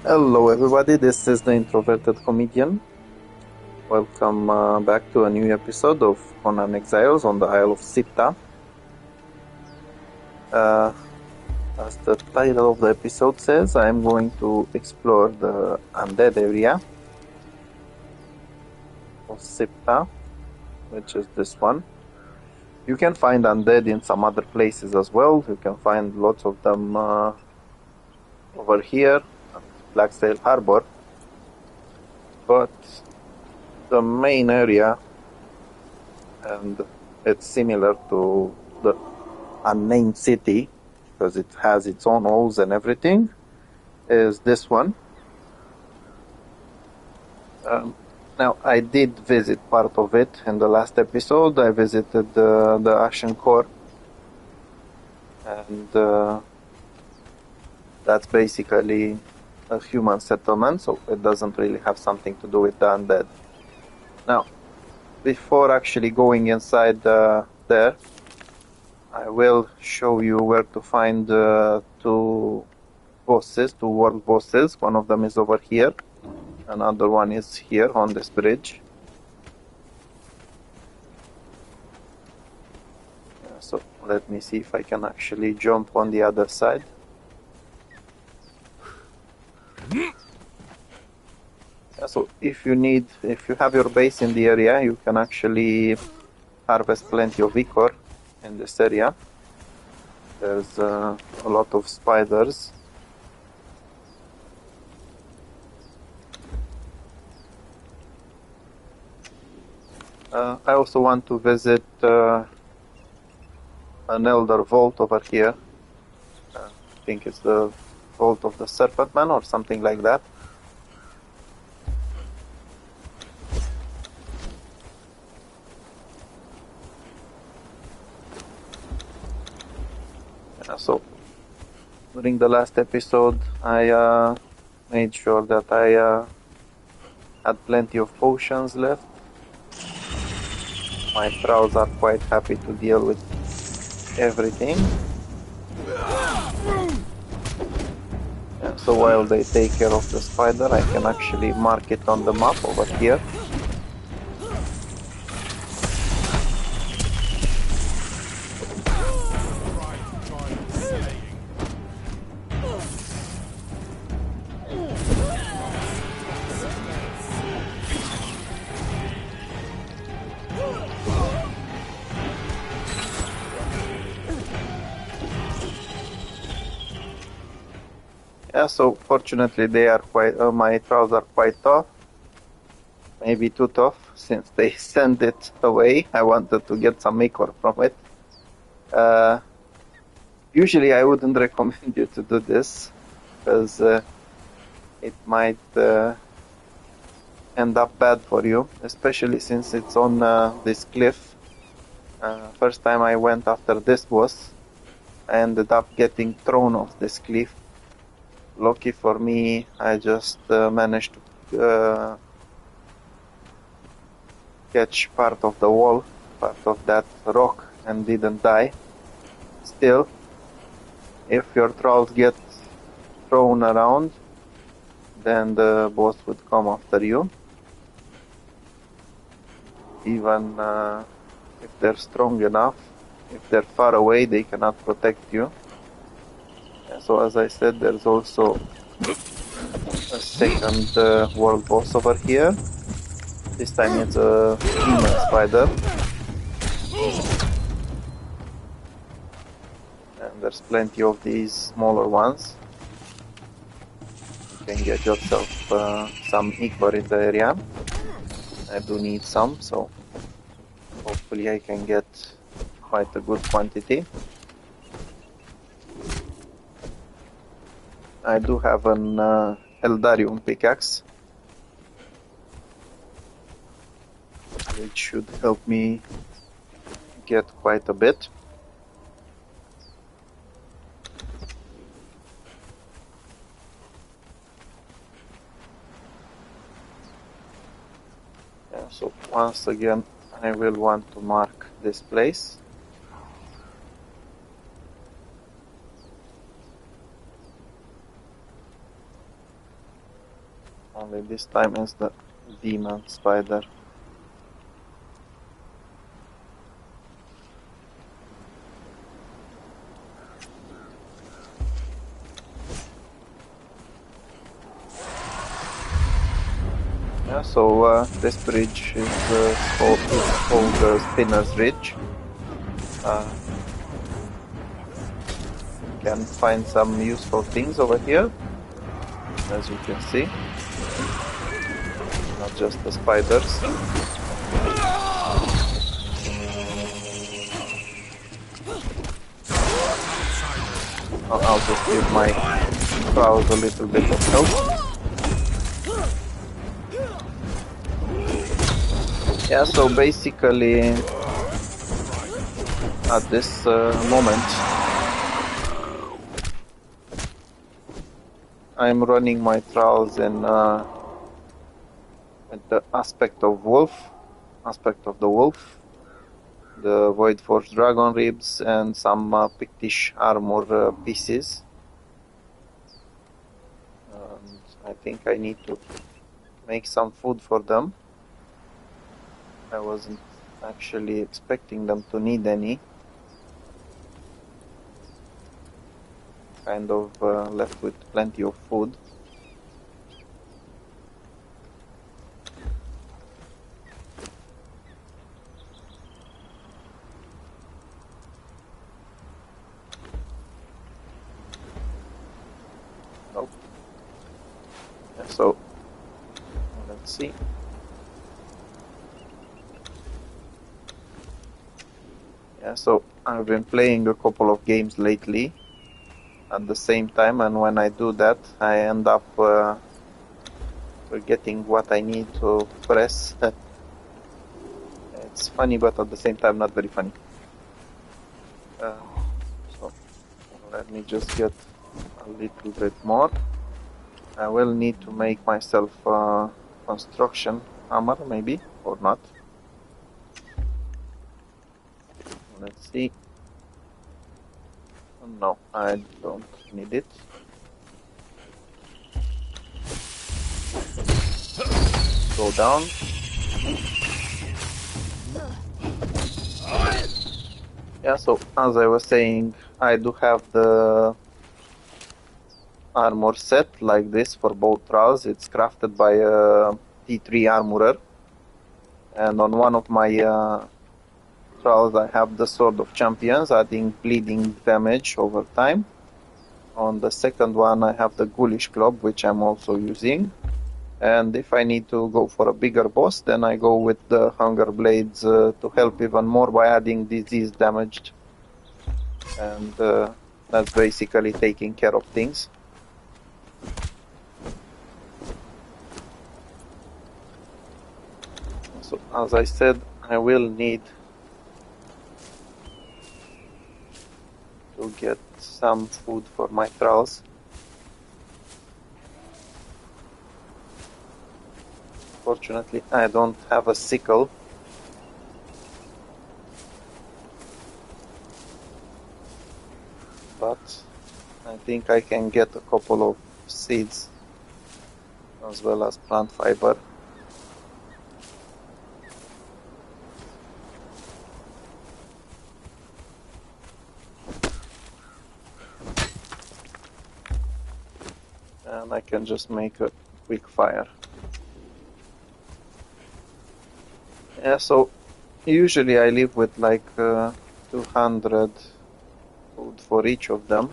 Hello everybody, this is the Introverted Comedian. Welcome back to a new episode of Conan Exiles on the Isle of Siptah. As the title of the episode says, I am going to explore the Undead Area of Siptah, which is this one. You can find Undead in some other places as well. You can find lots of them over here at Blacksail Harbor. But the main area, and it's similar to the unnamed city because it has its own walls and everything, is this one. Now, I did visit part of it in the last episode. I visited the Ashen Core, and that's basically a human settlement, so it doesn't really have something to do with the undead. Now, before actually going inside there, I will show you where to find two world bosses. One of them is over here, another one is here on this bridge. So let me see if I can actually jump on the other side. So if you have your base in the area, you can actually harvest plenty of ichor in this area. There's a lot of spiders. I also want to visit an elder vault over here. I think it's the Vault of the Serpent Man or something like that. So during the last episode, I made sure that I had plenty of potions left. My trolls are quite happy to deal with everything. So while they take care of the spider, I can actually mark it on the map over here. So fortunately they are my trolls are quite tough. Maybe too tough, since they sent it away. I wanted to get some ichor from it. Usually I wouldn't recommend you to do this, because it might end up bad for you, especially since it's on this cliff. First time I went after this boss, I ended up getting thrown off this cliff. Lucky for me, I just managed to catch part of the wall, part of that rock, and didn't die. Still, if your trolls get thrown around, then the boss would come after you. Even if they're strong enough, if they're far away, they cannot protect you. So as I said, there's also a second world boss over here. This time it's a demon spider. And there's plenty of these smaller ones. You can get yourself some ichor in the area. I do need some, so hopefully I can get quite a good quantity. I do have an Eldarium pickaxe, which should help me get quite a bit. So once again, I will want to mark this place. Only this time is the demon spider. Yeah, so this bridge is called the Spinner's Ridge. Can find some useful things over here, as you can see. Not just the spiders. I'll just give my crowd a little bit of help. Yeah, so basically at this moment I'm running my trials in with the aspect of the wolf, the Void Force Dragon Ribs, and some Pictish armor pieces. And I think I need to make some food for them. I wasn't actually expecting them to need any. Kind of left with plenty of food. Nope. Yeah, so let's see. Yeah, so I've been playing a couple of games lately at the same time, and when I do that, I end up forgetting what I need to press. It's funny, but at the same time, not very funny. So let me just get a little bit more. I will need to make myself construction hammer, maybe, or not. Let's see. No, I don't need it. Go down. Yeah, so as I was saying, I do have the armor set like this for both trials. It's crafted by a T3 armorer. And on one of my trials, I have the Sword of Champions, adding bleeding damage over time. On the second one, I have the Ghoulish Club, which I'm also using. And if I need to go for a bigger boss, then I go with the Hunger Blades to help even more by adding disease damage. And that's basically taking care of things. So, as I said, I will need to get some food for my trials. Fortunately, I don't have a sickle. But I think I can get a couple of seeds as well as plant fiber. And I can just make a quick fire. Yeah, so usually I live with like 200 food for each of them.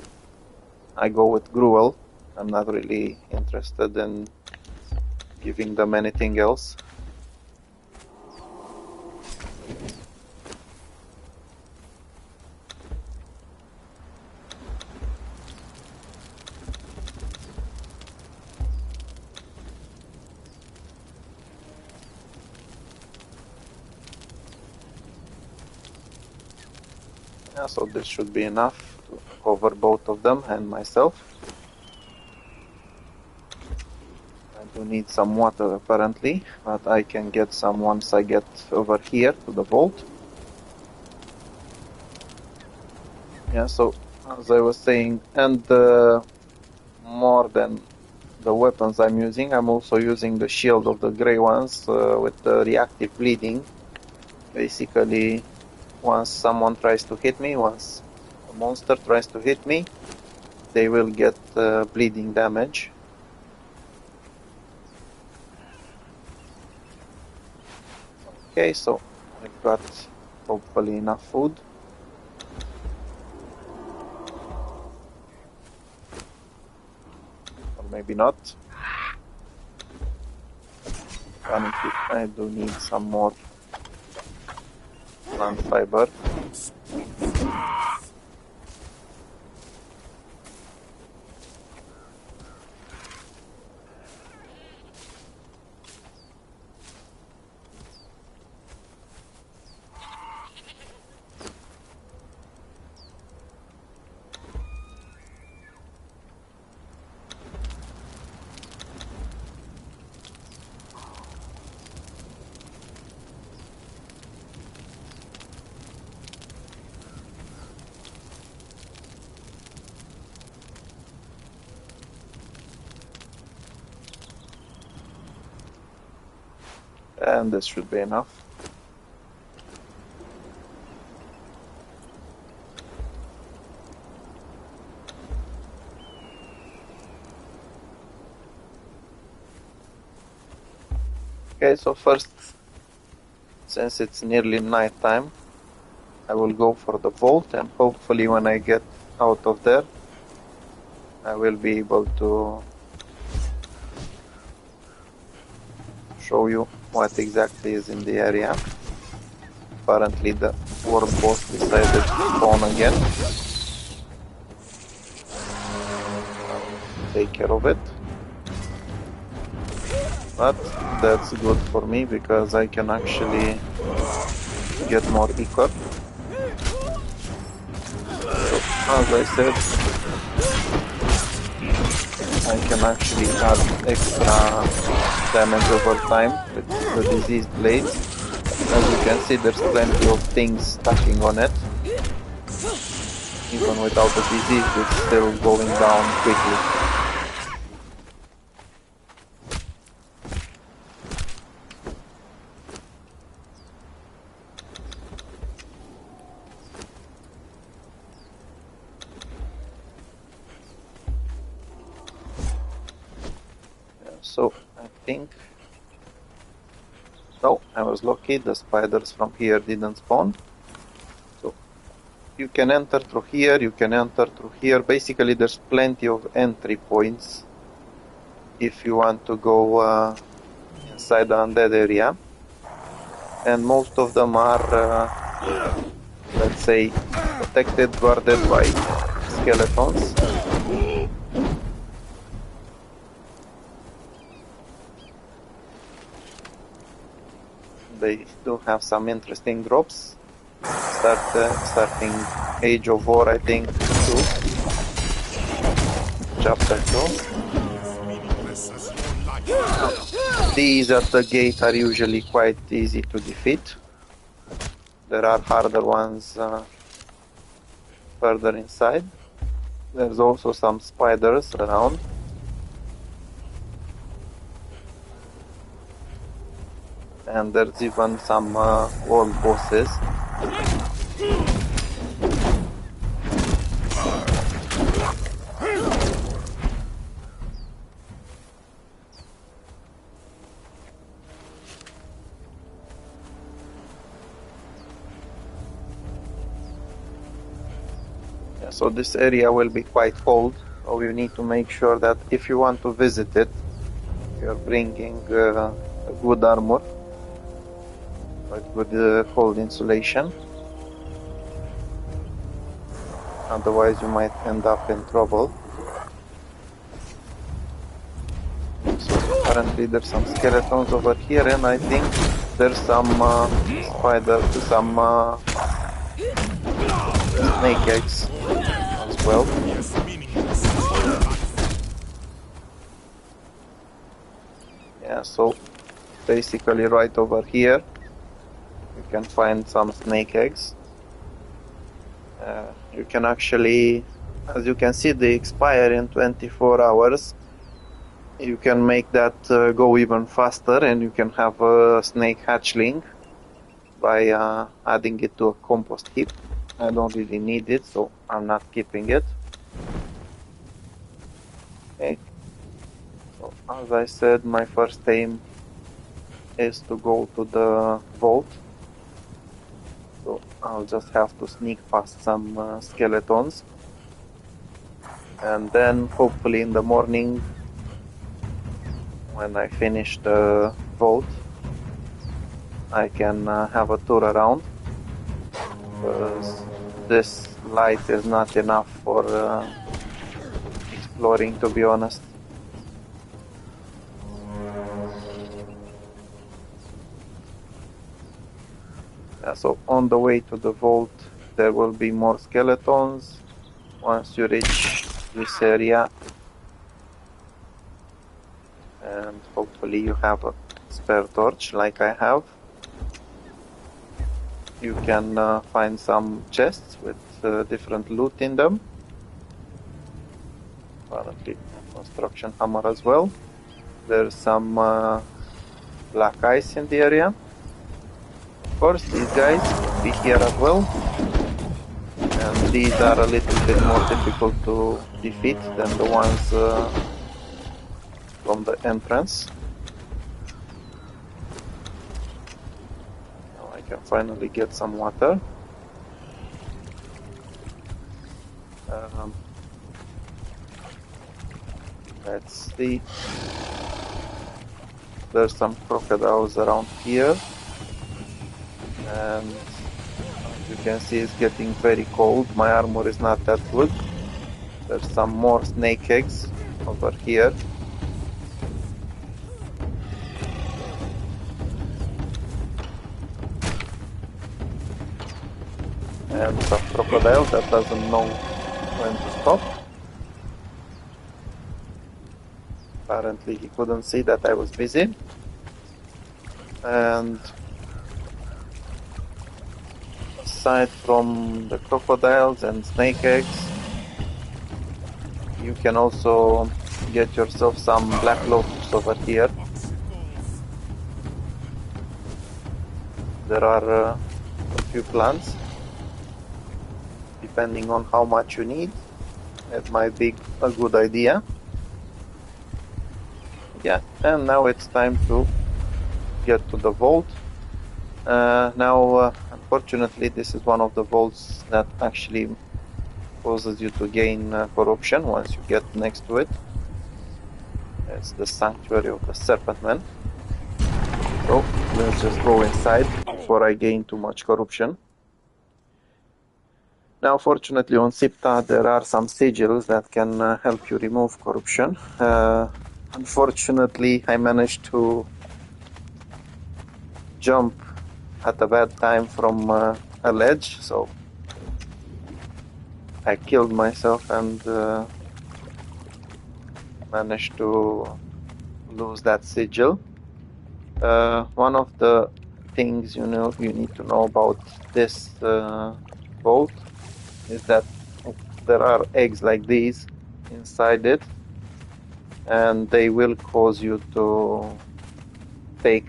I go with gruel. I'm not really interested in giving them anything else. Yeah, so this should be enough to cover both of them and myself. I do need some water apparently, but I can get some once I get over here to the vault. Yeah, so as I was saying, and more than the weapons I'm using. I'm also using the shield of the grey ones with the reactive bleeding. Basically, once someone tries to hit me, once a monster tries to hit me, they will get bleeding damage. Okay, so I've got hopefully enough food. Or maybe not. I do need some more plant fiber. And this should be enough. Okay, so first, since it's nearly night time, I will go for the vault, and hopefully when I get out of there, I will be able to show you what exactly is in the area. Apparently the world boss decided to spawn again. I'll take care of it. But that's good for me because I can actually get more equip. So, as I said, I can actually add extra damage over time with the diseased blades. As you can see, there's plenty of things stacking on it. Even without the disease, it's still going down quickly. So I think, no, I was lucky, the spiders from here didn't spawn. So you can enter through here, you can enter through here. Basically there's plenty of entry points if you want to go inside the Undead Area. And most of them are, let's say, protected, guarded by skeletons. They do have some interesting drops. Starting Age of War, I think, 2. Chapter 2. These at the gate are usually quite easy to defeat. There are harder ones further inside. There's also some spiders around. And there's even some world bosses. Yeah, so this area will be quite cold, so you need to make sure that if you want to visit it, you're bringing a good armor. Good cold insulation, otherwise you might end up in trouble. So apparently there's some skeletons over here, and I think there's some spiders, some snake eggs as well. Yeah, so basically right over here you can find some snake eggs. You can actually, as you can see, they expire in 24 hours. you can make that go even faster, and you can have a snake hatchling by adding it to a compost heap. I don't really need it, so I'm not keeping it. Okay. So as I said, my first aim is to go to the vault. So I'll just have to sneak past some skeletons. And then hopefully in the morning, when I finish the vault, I can have a tour around. Because this light is not enough for exploring, to be honest. Yeah, so on the way to the vault, there will be more skeletons once you reach this area. And hopefully you have a spare torch like I have. You can find some chests with different loot in them. Apparently a construction hammer as well. There's some black ice in the area. Of course, these guys will be here as well. And these are a little bit more difficult to defeat than the ones from the entrance. Now I can finally get some water. Let's see. There's some crocodiles around here. And as you can see, it's getting very cold. My armor is not that good. There's some more snake eggs over here. And some crocodile that doesn't know when to stop. Apparently he couldn't see that I was busy. And aside from the crocodiles and snake eggs, you can also get yourself some black locusts over here. There are a few plants. Depending on how much you need, it might be a good idea. Yeah, and now it's time to get to the vault. Now, unfortunately, this is one of the vaults that actually causes you to gain corruption once you get next to it. It's the Sanctuary of the Serpent Man. So, let's just go inside before I gain too much corruption. Now, fortunately, on Siptah, there are some sigils that can help you remove corruption. Unfortunately, I managed to jump at a bad time from a ledge, so I killed myself and managed to lose that sigil. One of the things you need to know about this vault is that there are eggs like these inside it, and they will cause you to take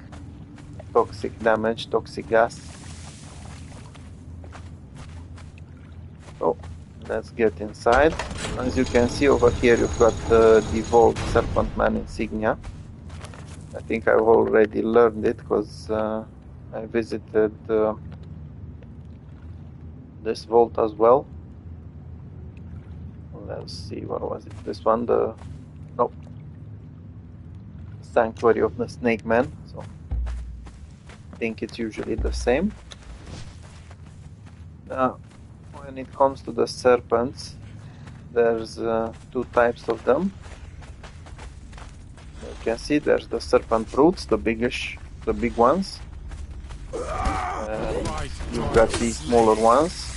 toxic damage, toxic gas. So let's get inside. As you can see over here, you've got the devolved Serpent Man insignia. I think I've already learned it because I visited this vault as well. Let's see, what was it? This one, nope, Sanctuary of the Snake Man. So I think it's usually the same. When it comes to the serpents, there's two types of them. You can see there's the serpent brutes, the big ones. And you've got these smaller ones.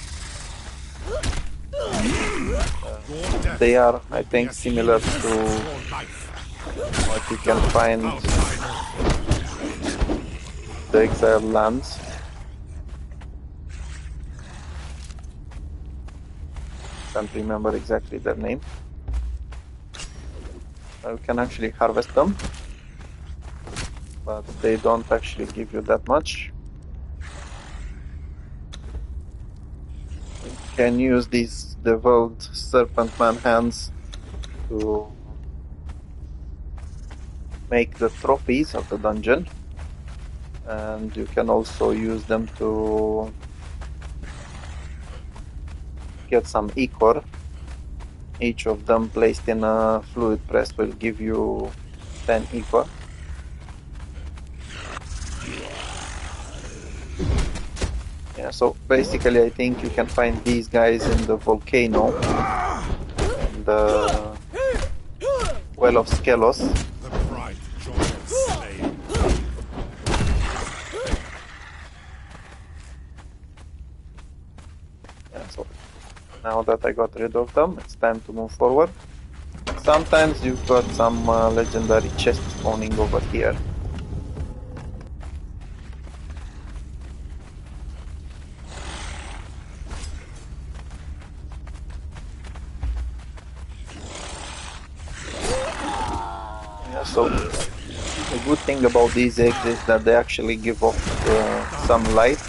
They are, I think, similar to what you can find the Exile lands. Can't remember exactly their name. You can actually harvest them, but they don't actually give you that much. You can use these devolved serpent man hands to make the trophies of the dungeon, and you can also use them to get some ichor. Each of them placed in a fluid press will give you 10 ichor. Yeah, so basically I think you can find these guys in the volcano, in the Well of Skelos. Yeah, so now that I got rid of them, it's time to move forward. Sometimes you've got some legendary chests spawning over here. Yeah, so the good thing about these eggs is that they actually give off some light,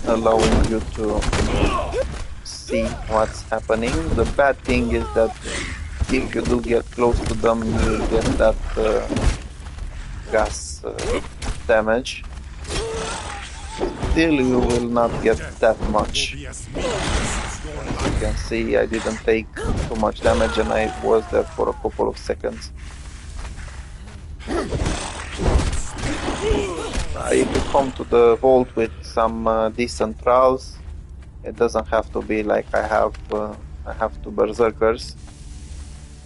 allowing you to see what's happening. The bad thing is that if you do get close to them, you get that gas damage. Still, you will not get that much. As you can see, I didn't take too much damage and I was there for a couple of seconds. If you come to the vault with some decent trowels, it doesn't have to be like I have two berserkers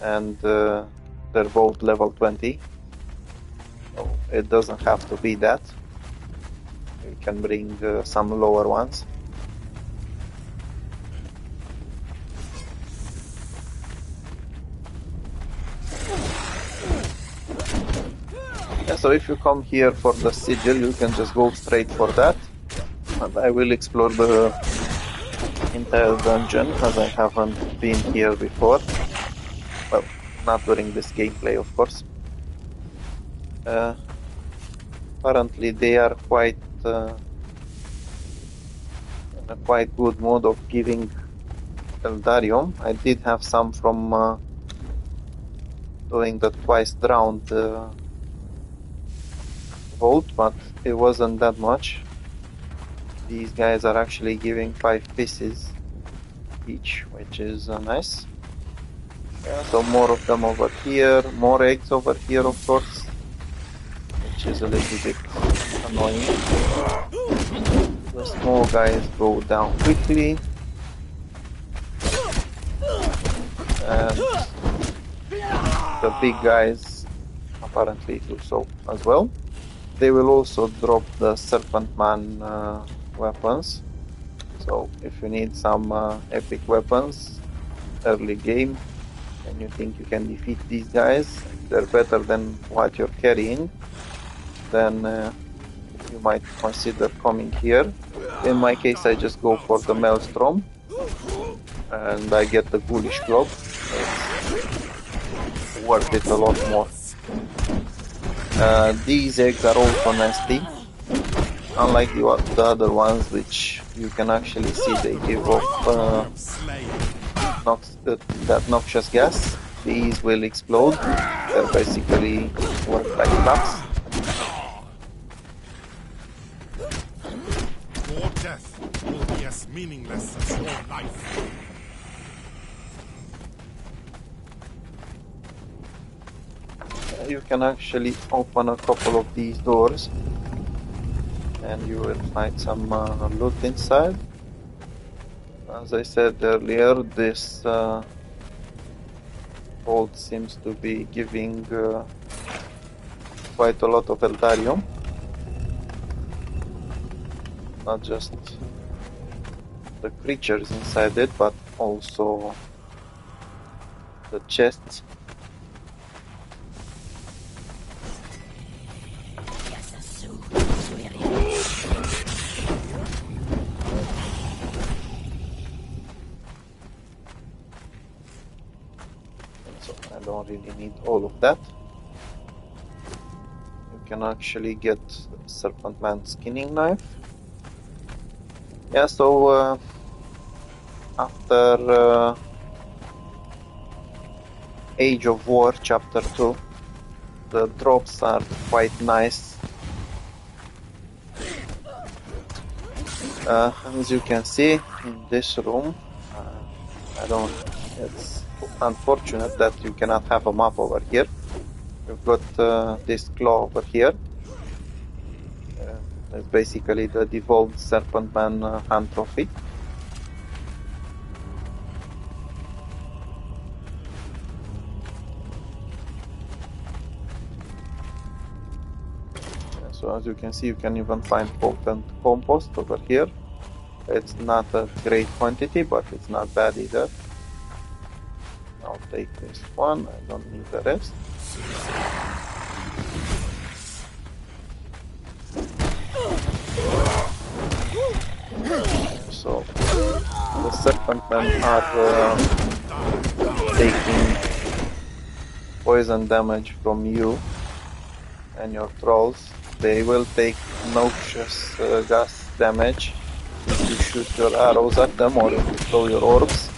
and they're both level 20. So it doesn't have to be that. You can bring some lower ones. Yeah, so if you come here for the sigil, you can just go straight for that. And I will explore the entire dungeon as I haven't been here before. Well, not during this gameplay, of course. Apparently they are quite in a quite good mood of giving Eldarium. I did have some from doing the twice drowned vault, but it wasn't that much. These guys are actually giving 5 pieces each, which is nice. Yeah, so more of them over here, more eggs over here, of course, which is a little bit annoying. The small guys go down quickly, and the big guys apparently do so as well. They will also drop the Serpent Man weapons, so if you need some epic weapons early game and you think you can defeat these guys, they're better than what you're carrying, then you might consider coming here. In my case, I just go for the Maelstrom and I get the Ghoulish Club. It's worth it a lot more. These eggs are also nasty, unlike the other ones, which you can actually see they give off that noxious gas. These will explode. They're basically work like traps. Your death will be as meaningless as your life. You can actually open a couple of these doors and you will find some loot inside. As I said earlier, this vault seems to be giving quite a lot of Eldarium. Not just the creatures inside it, but also the chests. don't really need all of that. You can actually get Serpent Man skinning knife. Yeah, so after Age of War Chapter 2, the drops are quite nice. As you can see in this room, it's unfortunate that you cannot have a map over here. You've got this claw over here. It's basically the devolved Serpent Man hand trophy. So as you can see, you can even find potent compost over here. It's not a great quantity, but it's not bad either. I'll take this one, I don't need the rest. So the Serpent Men are taking poison damage from you and your trolls. They will take noxious gas damage if you shoot your arrows at them or if you throw your orbs,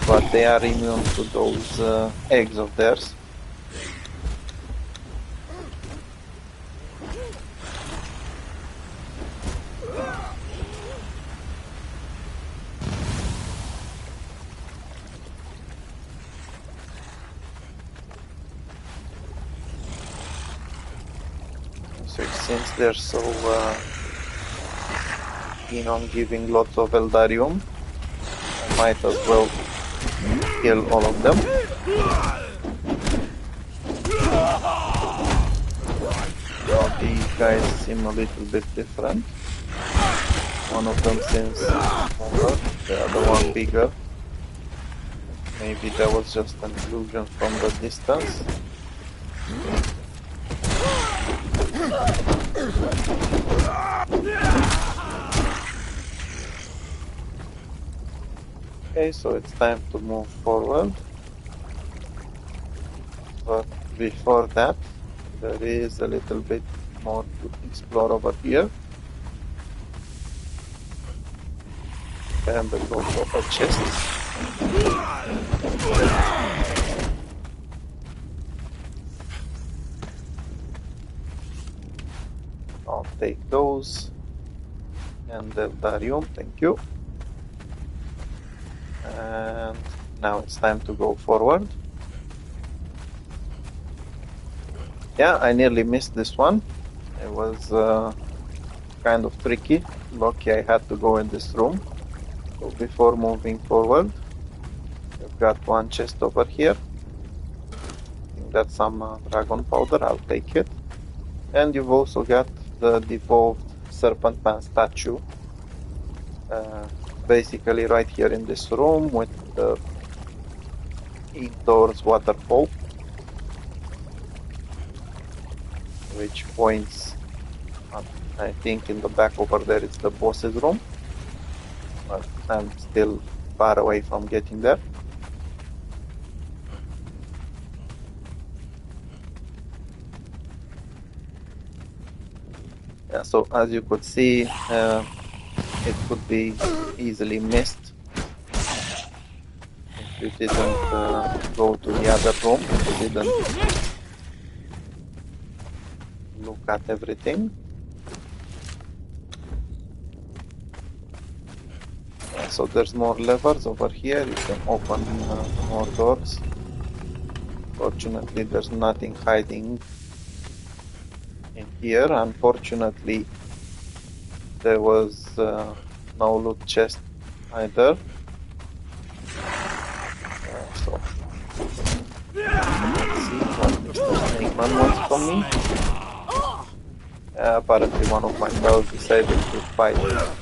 but they are immune to those eggs of theirs. So since they're so keen on giving lots of Eldarium, I might as well kill all of them. Now these guys seem a little bit different. One of them seems smaller, the other one bigger. Maybe that was just an illusion from the distance. Okay, so it's time to move forward. But before that, there is a little bit more to explore over here. And there's also a chest. I'll take those. And the Eldarium, thank you. And now it's time to go forward. Yeah, I nearly missed this one. It was kind of tricky. Lucky I had to go in this room. So before moving forward, we've got one chest over here. I think that's some dragon powder, I'll take it. And you've also got the devolved Serpent Man statue. Basically right here in this room with the indoors waterfall, which points, I think in the back over there it's the boss's room, but I'm still far away from getting there. Yeah, so as you could see, it could be easily missed if you didn't go to the other room, if you didn't look at everything. So there's more levers over here, you can open more doors. Fortunately there's nothing hiding in here. Unfortunately there was no loot chest either. So let's see what Mr. Snake Man wants from me. Apparently one of my pals decided to fight with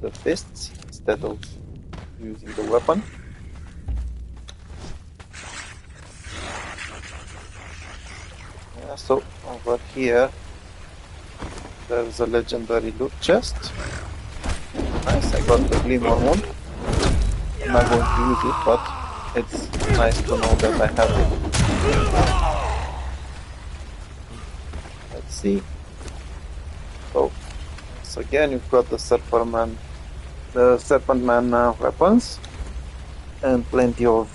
the fists instead of using the weapon. Yeah, so over here there's a legendary loot chest. Nice, I got the Glimmer one. I'm not going to use it, but it's nice to know that I have it. Let's see. So, once again, you've got the Serpent Man weapons, and plenty of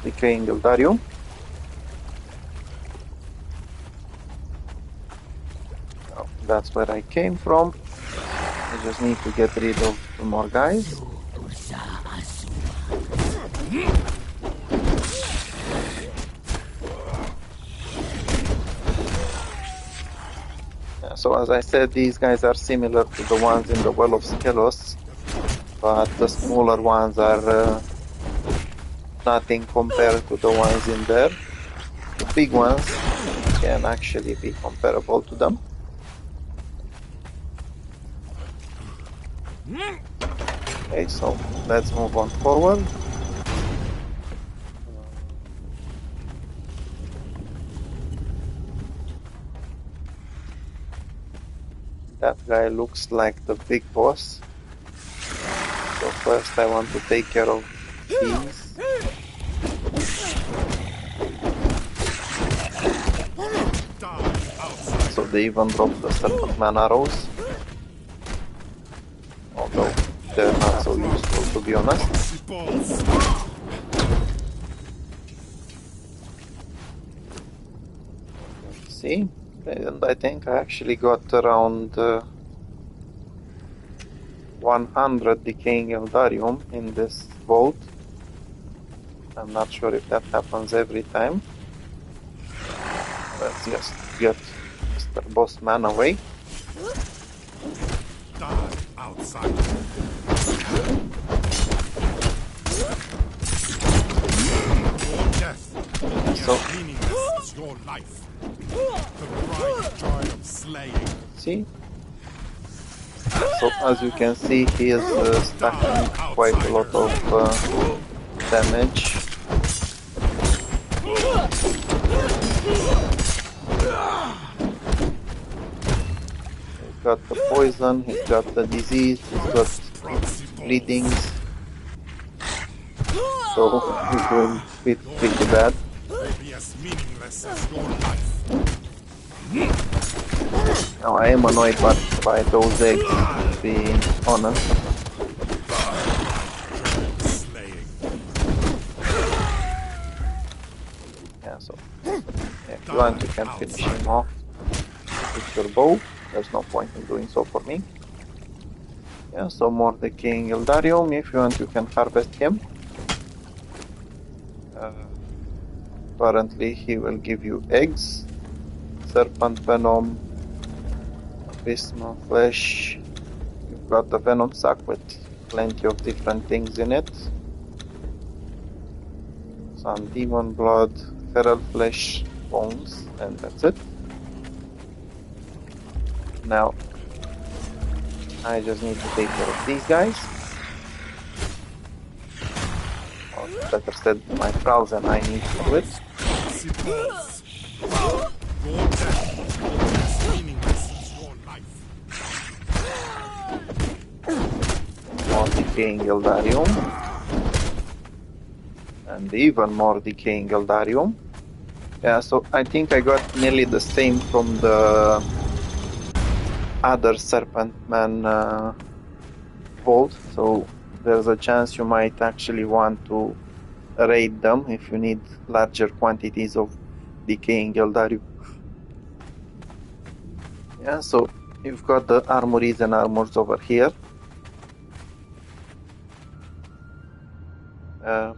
decaying Eldarium. Now, that's where I came from. I just need to get rid of more guys. So as I said, these guys are similar to the ones in the Well of Skelos, but the smaller ones are nothing compared to the ones in there. The big ones can actually be comparable to them. Okay, so let's move on forward. That guy looks like the big boss. So first I want to take care of these. So they even dropped the Serpent Man arrows. Although they're not so useful, to be honest. See? And I think I actually got around 100 decaying Eldarium in this vault. I'm not sure if that happens every time. Let's just get Mr. Boss Man away. Die outside. Your death is So, meaningless as your life. The bright joy of slaying. see? So as you can see, he is stacking quite a lot of damage. He's got the poison, he's got the disease, he's got bleedings. So he's doing pretty bad. Be as meaningless as your life. Now I am annoyed by those eggs, to be honest. Yeah, so if you want, you can finish him off with your bow. There's no point in doing so for me. Yeah, so more decaying Eldarium. If you want, you can harvest him. Apparently, he will give you eggs, serpent venom, abysmal flesh. You've got the venom sack with plenty of different things in it. Some demon blood, feral flesh, bones, and that's it. Now, I just need to take care of these guys. Or better said, my pals and I need to do it. More decaying Eldarium. And even more decaying Eldarium. Yeah, so I think I got nearly the same from the other Serpent Man vault, so there's a chance you might actually want to raid them if you need larger quantities of decaying Eldarium. Yeah, so you've got the armories and armors over here. I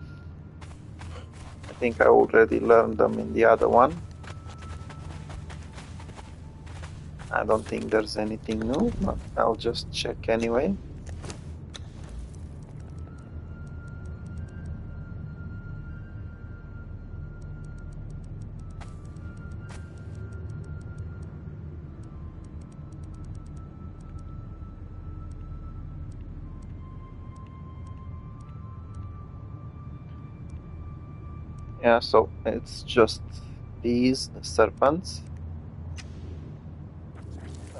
think I already learned them in the other one. I don't think there's anything new, but I'll just check anyway. Yeah, so it's just these, the serpents.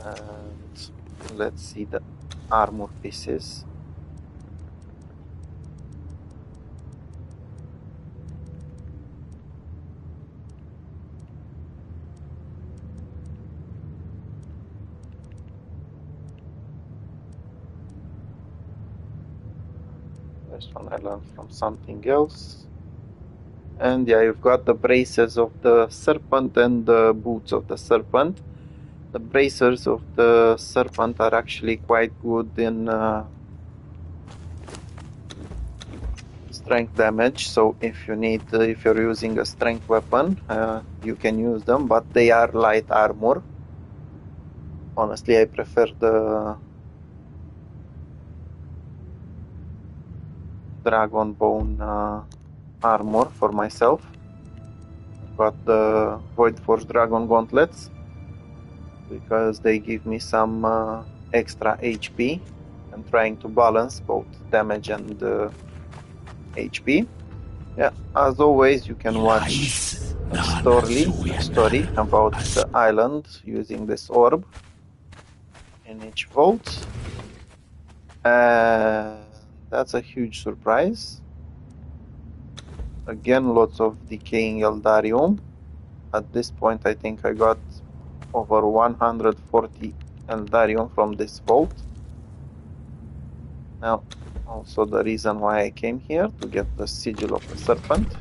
And let's see the armor pieces. This one I learned from something else. And yeah, you've got the braces of the serpent and the boots of the serpent. The bracers of the serpent are actually quite good in strength damage, so if you need, if you're using a strength weapon, you can use them, but they are light armor. Honestly, I prefer the dragon bone armor for myself. I've got the Void Force Dragon gauntlets because they give me some extra HP. I'm trying to balance both damage and HP. Yeah, as always, you can watch a story about the island using this orb in each vault. That's a huge surprise. Again, lots of decaying Eldarium. At this point, I think I got over 140 Eldarium from this vault. Now, also the reason why I came here, to get the Sigil of the Serpent.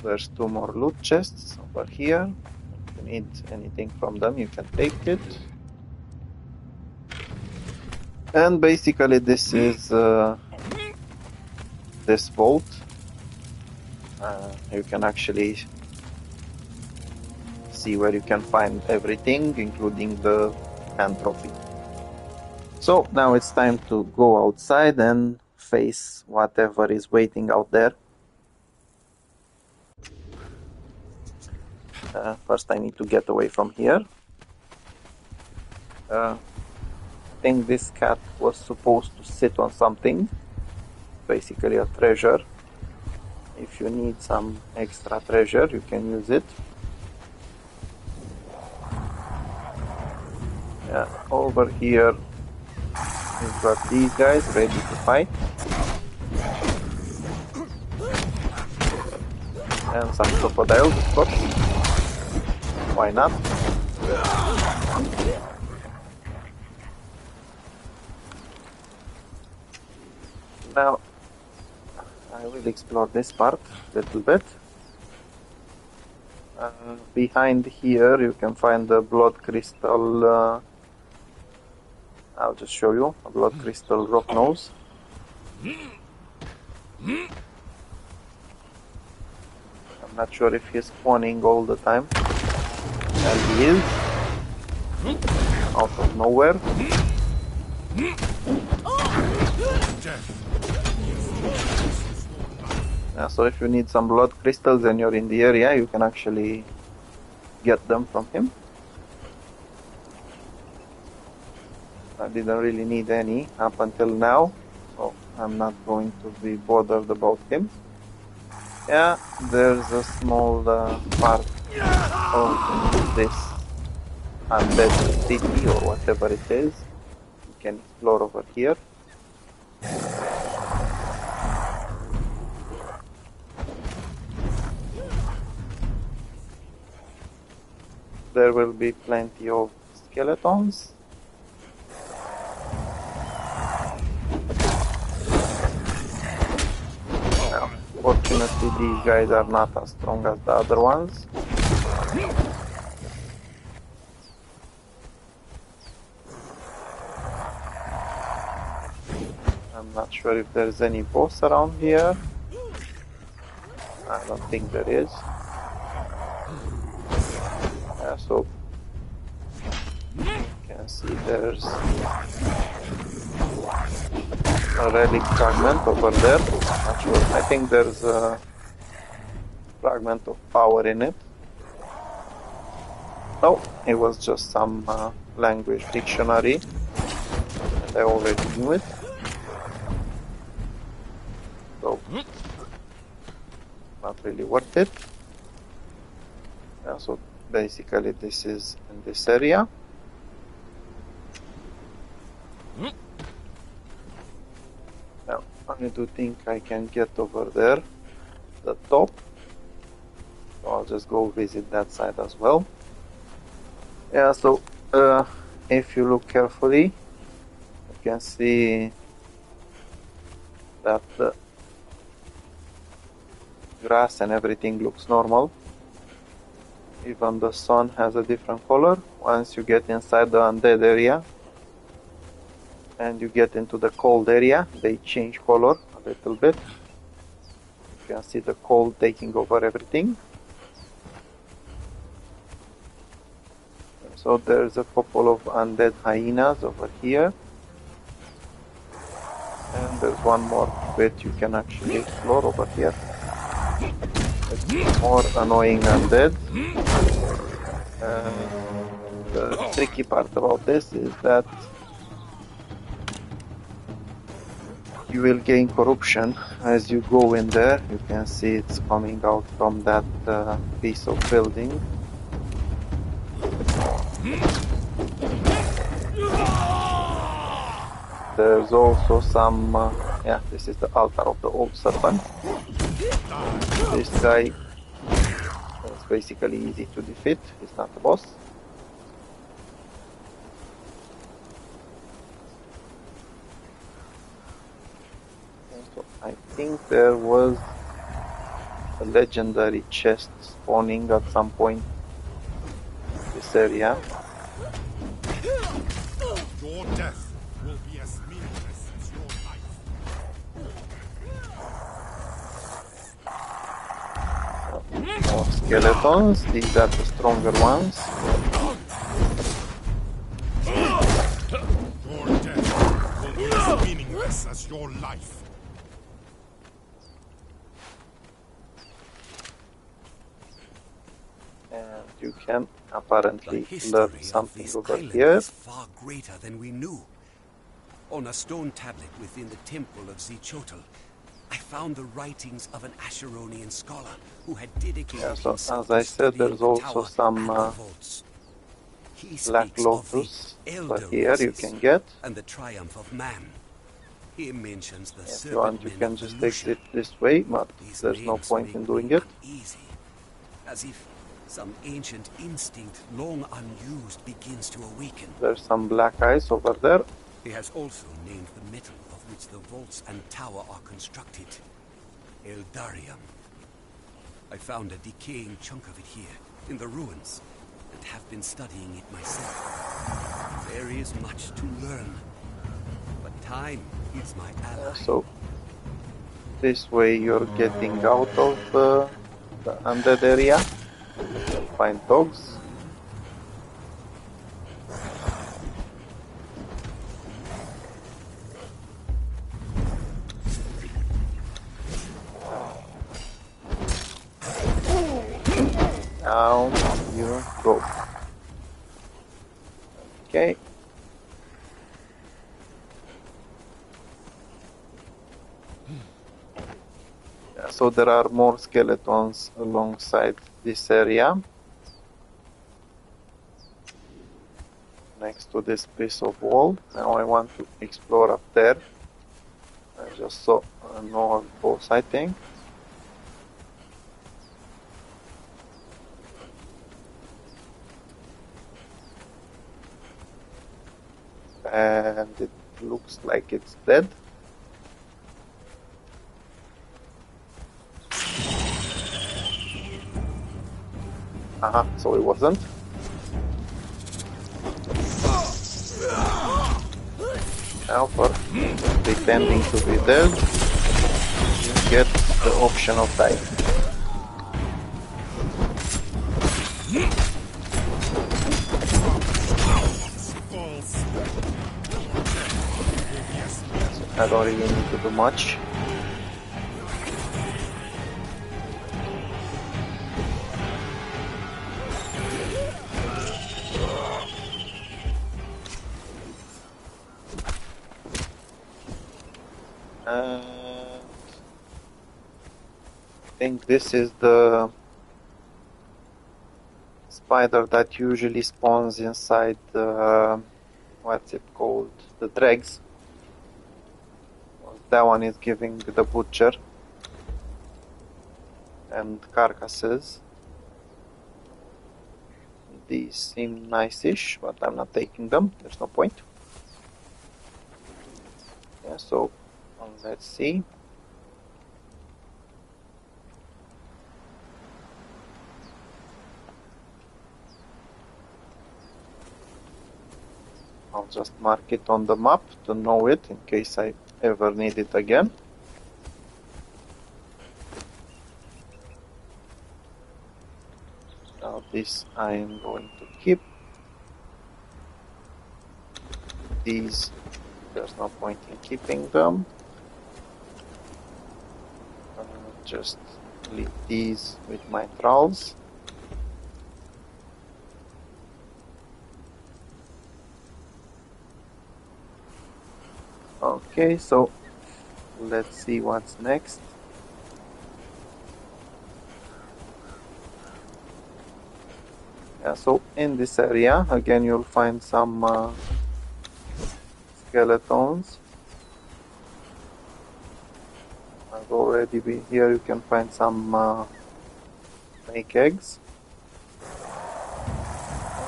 There's 2 more loot chests over here. If you need anything from them, you can take it. And basically this is this vault. You can actually see where you can find everything, including the hand trophy. So now it's time to go outside and face whatever is waiting out there. First I need to get away from here. I think this cat was supposed to sit on something, basically a treasure. If you need some extra treasure, you can use it. Yeah, over here we've got these guys ready to fight. And some crocodiles, of course. Why not? Now, I will explore this part a little bit. Behind here you can find the blood crystal. I'll just show you a blood crystal rock nose. I'm not sure if he's spawning all the time. And he is. Out of nowhere. Yeah, so if you need some blood crystals and you're in the area, you can actually get them from him. I didn't really need any up until now, so I'm not going to be bothered about him. Yeah, there's a small part of this undead city or whatever it is. You can explore over here. There will be plenty of skeletons. Now, fortunately, these guys are not as strong as the other ones. I'm not sure if there's any boss around here. I don't think there is. Yeah, so you can see there's a relic fragment over there. Not sure. I think there's a fragment of power in it. No, it was just some language dictionary, and I already knew it. So, not really worth it. Yeah, so basically this is in this area. Now, I do think I can get over there, the top. So I'll just go visit that side as well. Yeah, so if you look carefully, if can see that the grass and everything looks normal. Even the sun has a different color. Once you get inside the undead area and you get into the cold area, they change color a little bit. You can see the cold taking over everything. So there's a couple of undead hyenas over here. And there's one more bit you can actually explore over here. It's more annoying undead. The tricky part about this is that you will gain corruption as you go in there. You can see it's coming out from that piece of building. There's also some, yeah, this is the altar of the old serpent. This guy is basically easy to defeat, he's not the boss. So I think there was a legendary chest spawning at some point in this area. Your death will be as meaningless as your life. More skeletons, these are the stronger ones. Your death will be as meaningless as your life. And you can apparently The learn history of something this over island here. is far greater than we knew. On a stone tablet within the temple of Zechotl, I found the writings of an Asheronian scholar who had dedicated Yeah, so himself as I to said, studying there's the also tower some and the vaults. He Black speaks of the Lotus elder over here you races can get. and the triumph of man. He mentions the If you want, serpent you men can of just Volusia. exit this way, but These there's no names point make in doing me it. uneasy, as if some ancient instinct long unused begins to awaken. There's some black eyes over there. He has also named the metal of which the vaults and tower are constructed. Eldarium. I found a decaying chunk of it here, in the ruins, and have been studying it myself. There is much to learn, but time is my ally. So this way you're getting out of the undead area. You'll find dogs. Now you go. Okay. Yeah, so there are more skeletons alongside this area. Next to this piece of wall. Now I want to explore up there. I just saw a north boss, I think. And it looks like it's dead. So it wasn't. Now for pretending to be dead, you get the option of dying. I don't really need to do much. And I think this is the spider that usually spawns inside the, what's it called? The dregs. That one is giving the butcher and carcasses. These seem nice-ish, but I'm not taking them. There's no point. Yeah, so let's see. I'll just mark it on the map to know it in case I ever need it again. Now this I am going to keep. These, there's no point in keeping them. Just leave these with my trolls. Okay, so let's see what's next. Yeah, so in this area, again, you'll find some skeletons. I've already been here. You can find some snake eggs.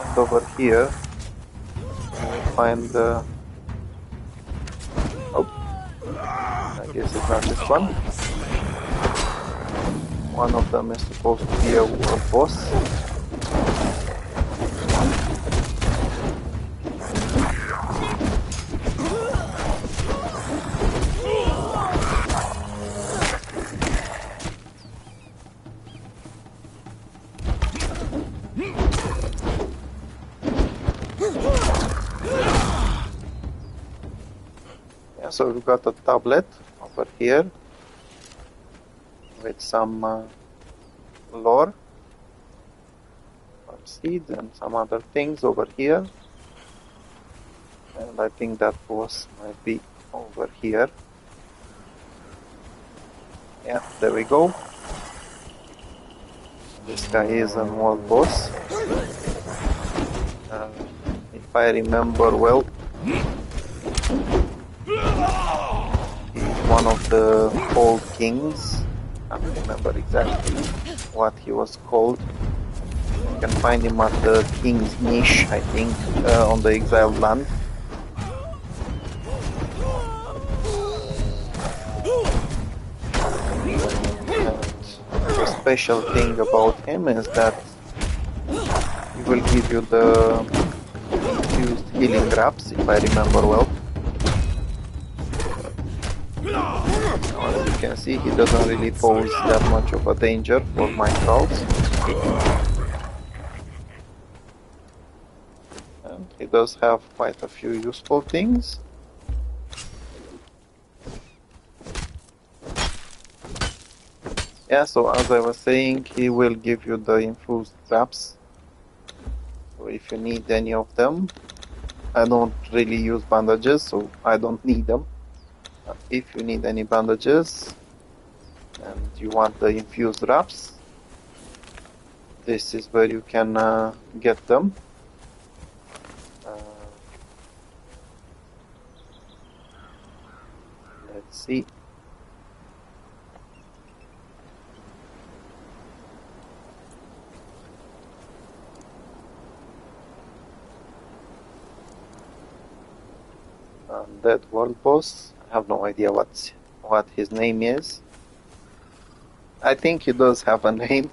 And over here, you'll find oh, I guess it's not this one. One of them is supposed to be a world boss. So we've got a tablet over here with some lore, some seeds and some other things over here. And I think that boss might be over here. Yeah, there we go. This guy is an old boss. If I remember well, one of the old kings. I don't remember exactly what he was called. You can find him at the King's Niche, I think, on the exiled land. And the special thing about him is that he will give you the infused healing wraps, if I remember well. As you can see, he doesn't really pose that much of a danger for my trolls. And he does have quite a few useful things. Yeah, so as I was saying, he will give you the infused traps. So if you need any of them, I don't really use bandages, so I don't need them. If you need any bandages and you want the infused wraps, this is where you can get them. Let's see. Undead world boss. I have no idea what his name is. I think he does have a name.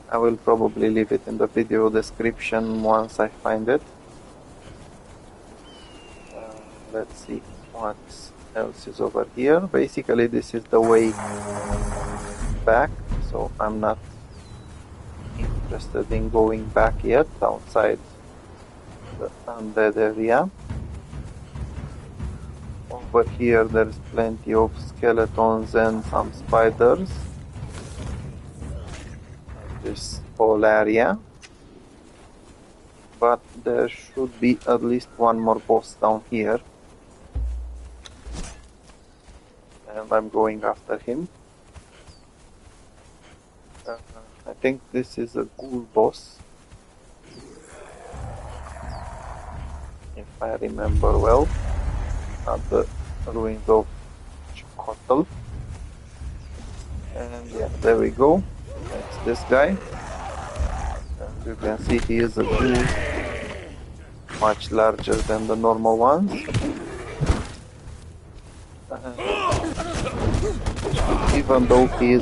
I will probably leave it in the video description once I find it. Let's see what else is over here. Basically, this is the way back, so I'm not interested in going back yet outside the Undead Area. Over here there's plenty of skeletons and some spiders. This whole area. But there should be at least one more boss down here. And I'm going after him. I think this is a ghoul boss. If I remember well. At the ruins of Hotel. And yeah, there we go. That's this guy. And you can see he is a ghoul, much larger than the normal ones. even though he's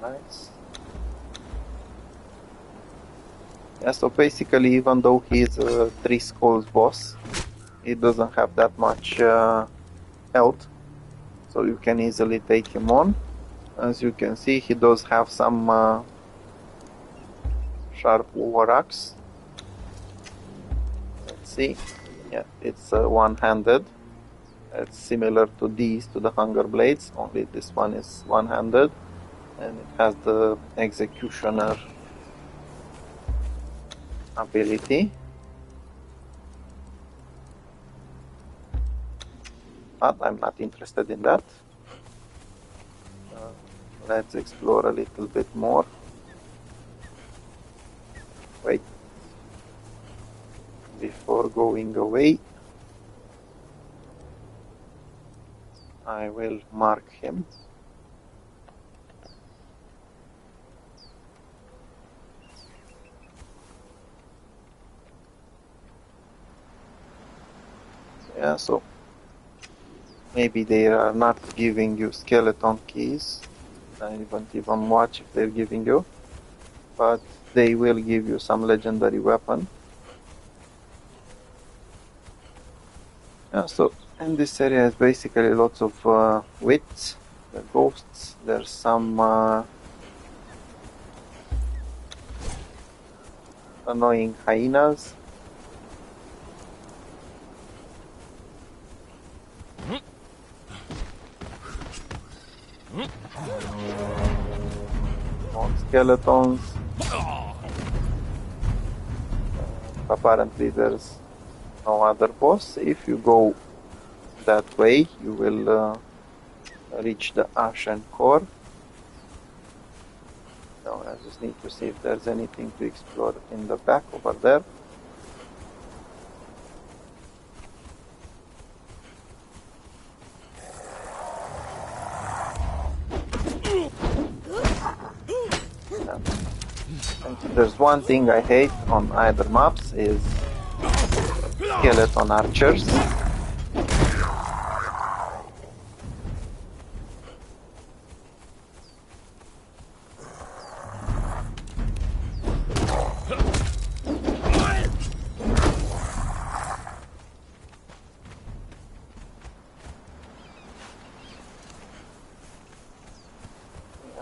nice. Yeah, so basically, even though he's a 3 skulls boss, he doesn't have that much health, so you can easily take him on. As you can see, he does have some sharp war axe. Let's see. Yeah, it's one-handed. It's similar to these, to the Hunger Blades, only this one is one-handed, and it has the Executioner ability. But I'm not interested in that. Let's explore a little bit more. Wait. Before going away, I will mark him. Yeah, so maybe they are not giving you skeleton keys. I don't even watch if they're giving you, but they will give you some legendary weapon. Yeah, so in this area is basically lots of wits, the ghosts. There's some annoying hyenas. More skeletons. Apparently there's no other boss. If you go that way, you will reach the Ashen Core. Now I just need to see if there's anything to explore in the back over there. And there's one thing I hate on either maps is skeleton archers.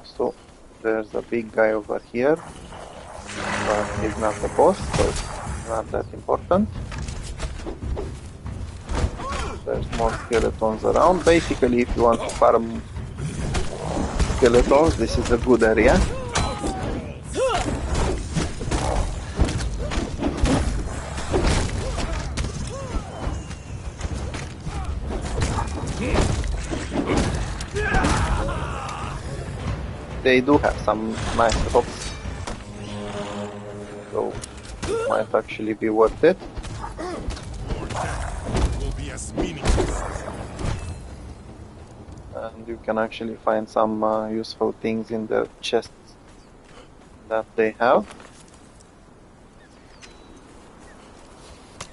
So there's a big guy over here, but he's not the boss, so it's not that important. There's more skeletons around. Basically, if you want to farm skeletons, this is a good area. They do have some nice drops, so it might actually be worth it. Will be as meaningless. And you can actually find some useful things in the chests that they have.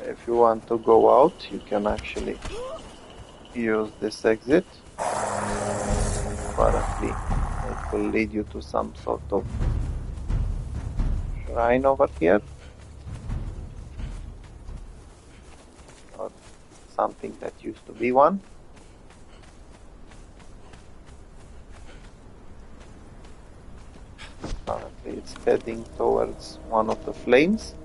If you want to go out, you can actually use this exit. Apparently, it will lead you to some sort of shrine over here, or something that used to be one. Apparently, it's heading towards one of the flames.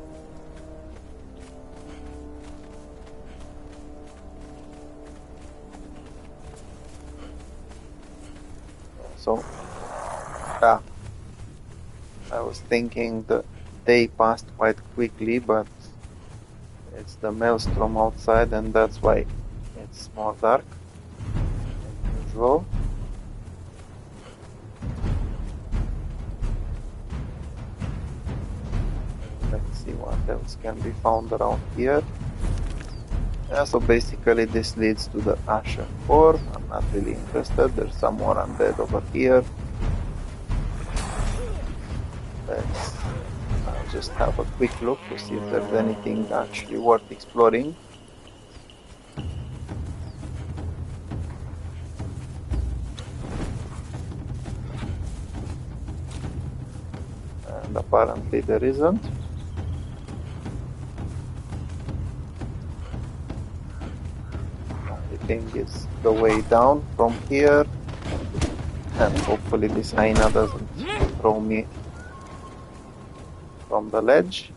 So, yeah, I was thinking the day passed quite quickly, but it's the maelstrom outside, and that's why it's more dark than usual. Let's see what else can be found around here. Yeah, so basically this leads to the Ashen Core. I'm not really interested. There's some more undead over here. Let's just have a quick look to see if there's anything actually worth exploring. And apparently there isn't. Only thing is the way down from here. And hopefully this hyena doesn't throw me from the ledge.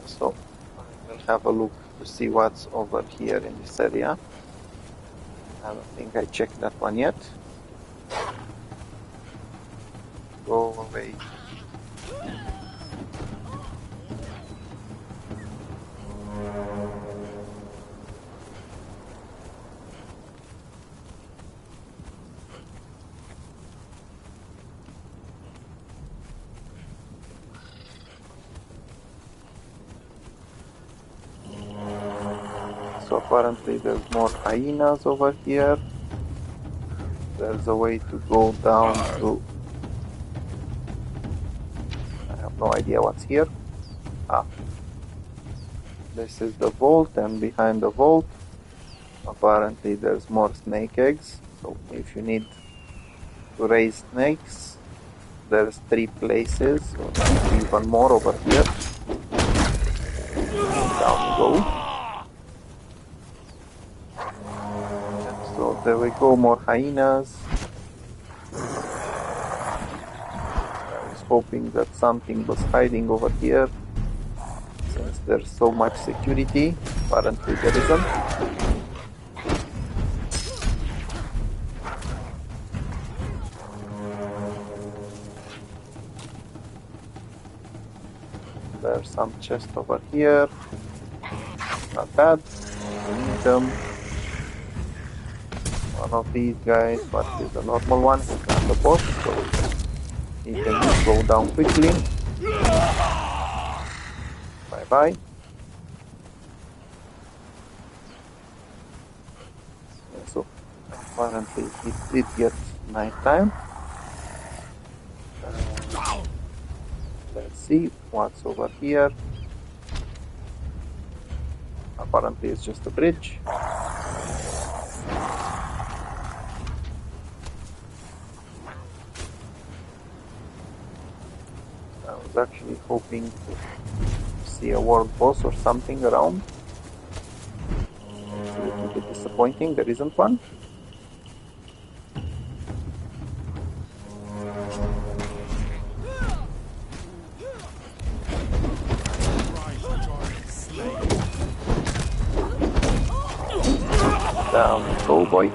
So I will have a look to see what's over here in this area. I don't think I checked that one yet. Go away. So apparently there's more hyenas over here. There's a way to go down to... I have no idea what's here. Ah. This is the vault, and behind the vault apparently there's more snake eggs. So if you need to raise snakes, there's 3 places, or even more over here. Down you go. So there we go, more hyenas. I was hoping that something was hiding over here, since there's so much security. Apparently there isn't. There's some chest over here. Not bad. We need them. One of these guys, but is a normal one. He's not the boss, so he can just go down quickly. Bye bye. So apparently it did get nighttime. Let's see what's over here. Apparently it's just a bridge. I was actually hoping to see a world boss or something around. It's a little bit disappointing, there isn't one. Down you go, boy.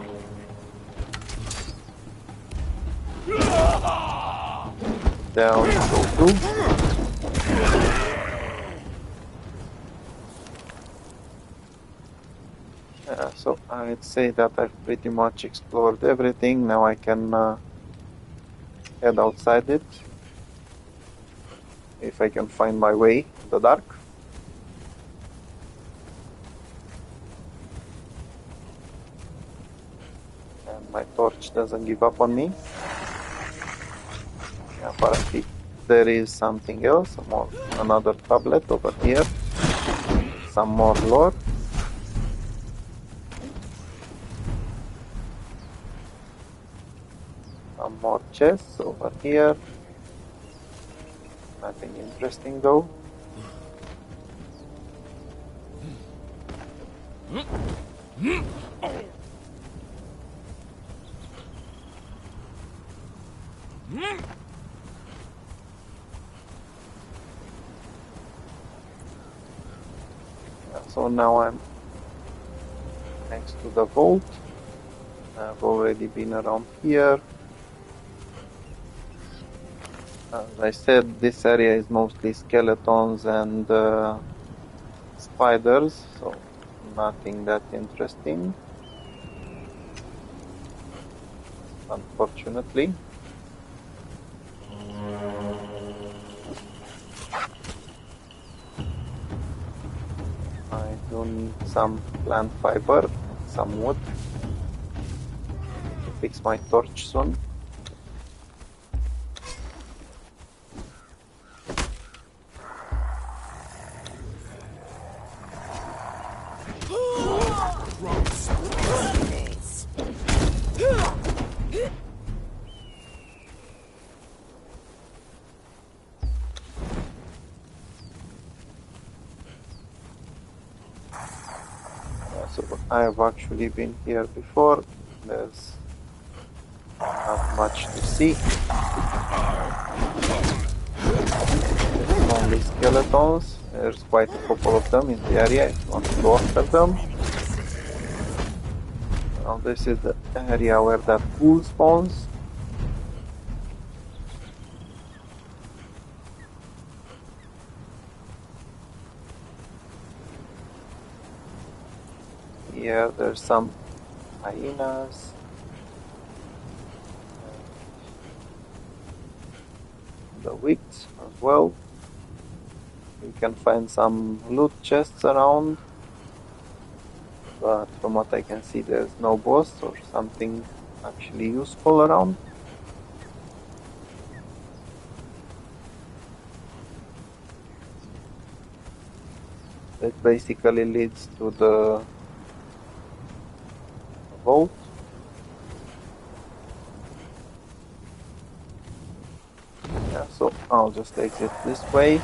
Down you go too. So I'd say that I've pretty much explored everything. Now I can head outside it, if I can find my way in the dark. And my torch doesn't give up on me. Apparently there is something else, another tablet over here, some more lore. Some more chests over here. Nothing interesting though. So now I'm next to the vault. I've already been around here. As I said, this area is mostly skeletons and spiders, so nothing that interesting, unfortunately. I do need some plant fiber, some wood to fix my torch soon. I've actually been here before. There's not much to see. There's only skeletons. There's quite a couple of them in the area if you want to go after them. Now this is the area where that pool spawns. Here there's some hyenas. The wicks as well. You can find some loot chests around, but from what I can see there's no boss or something actually useful around. That basically leads to the vault. Yeah, so I'll just exit this way.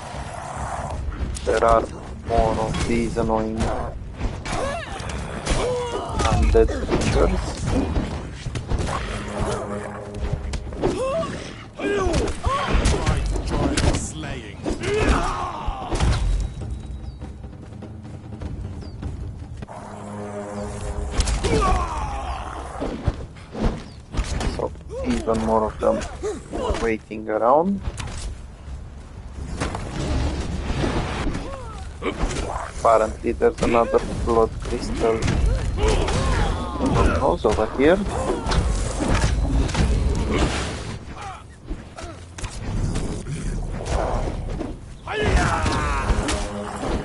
There are more of these annoying undead creatures. Bright joy of slaying. So even more of them waiting around. Apparently there's another blood crystal nose over here.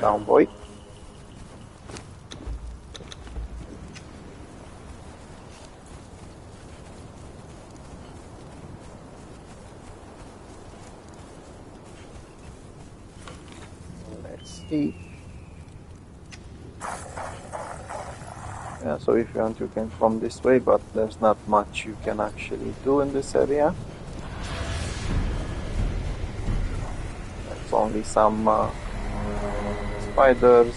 Down, boy. Let's see. Yeah, so if you want you can come this way, but there's not much you can actually do in this area. There's only some spiders,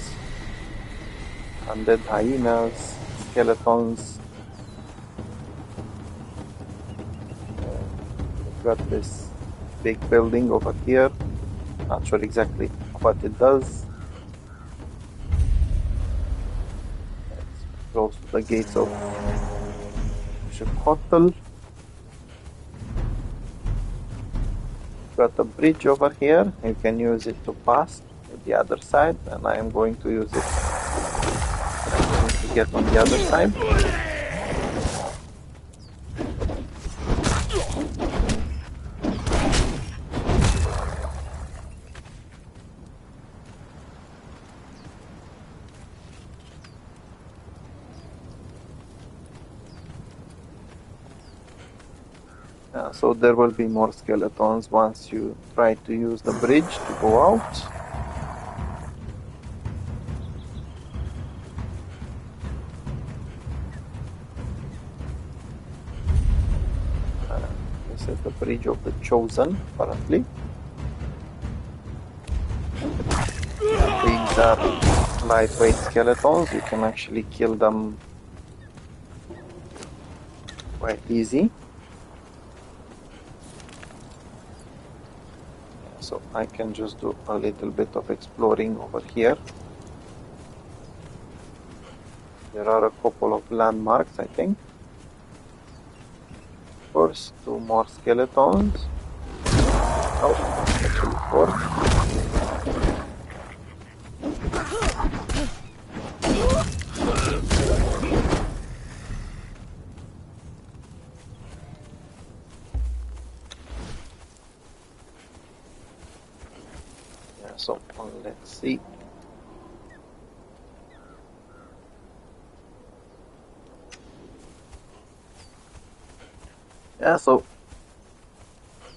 undead hyenas, skeletons. We've got this big building over here. Not sure exactly what it does. Close to the gates of Hotel. Got a bridge over here. You can use it to pass to the other side, and I am going to use it to get on the other side. So there will be more skeletons once you try to use the bridge to go out. This is the bridge of the Chosen, apparently. These are lightweight skeletons. You can actually kill them quite easy. So I can just do a little bit of exploring over here. There are a couple of landmarks, I think. First, 2 more skeletons. Oh, actually 4. So let's see. Yeah, so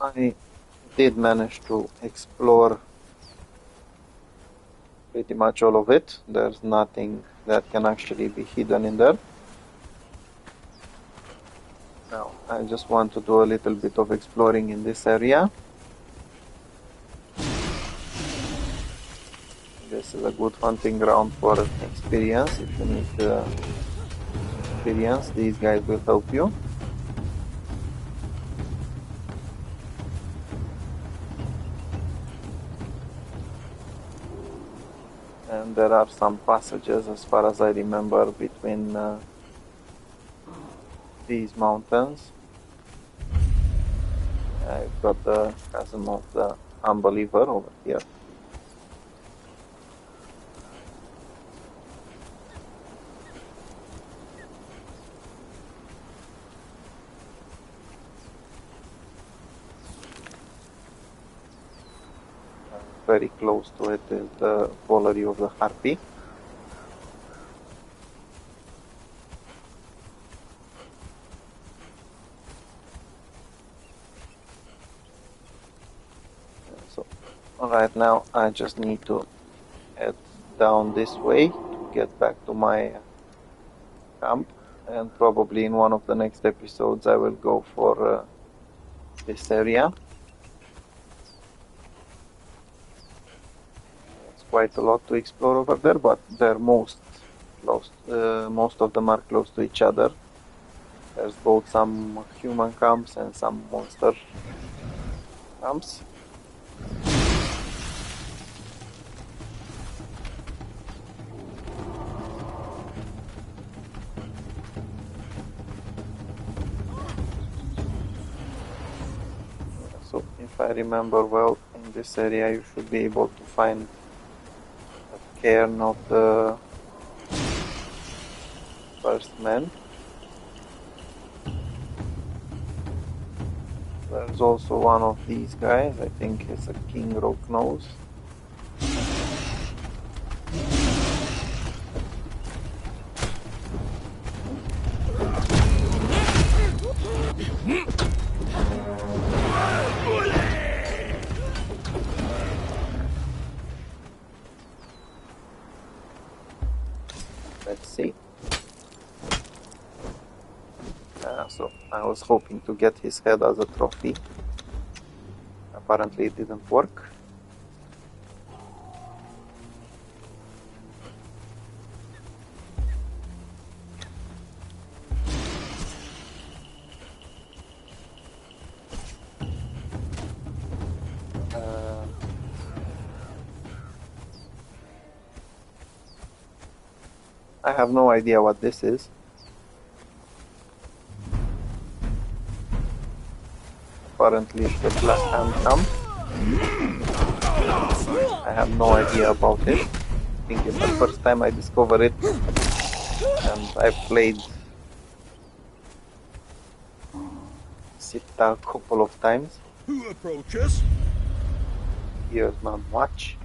I did manage to explore pretty much all of it. There's nothing that can actually be hidden in there. Now I just want to do a little bit of exploring in this area. This is a good hunting ground for experience if you need experience. These guys will help you. And there are some passages, as far as I remember, between these mountains. I've got the chasm of the unbeliever over here. Very close to it is the Valley of the Harpy. So right now I just need to head down this way to get back to my camp, and probably in one of the next episodes I will go for this area. Quite a lot to explore over there, but they're most of them are close to each other. There's both some human camps and some monster camps. So if I remember well, in this area you should be able to find cairn of the first man. There's also one of these guys, I think it's a King Rock Nose. Let's see. So I was hoping to get his head as a trophy. Apparently it didn't work. I have no idea what this is. Apparently it's the Black Hand Camp. I have no idea about it. I think it's the first time I discover it, and I've played Siptah a couple of times. Who approaches? Here's not much.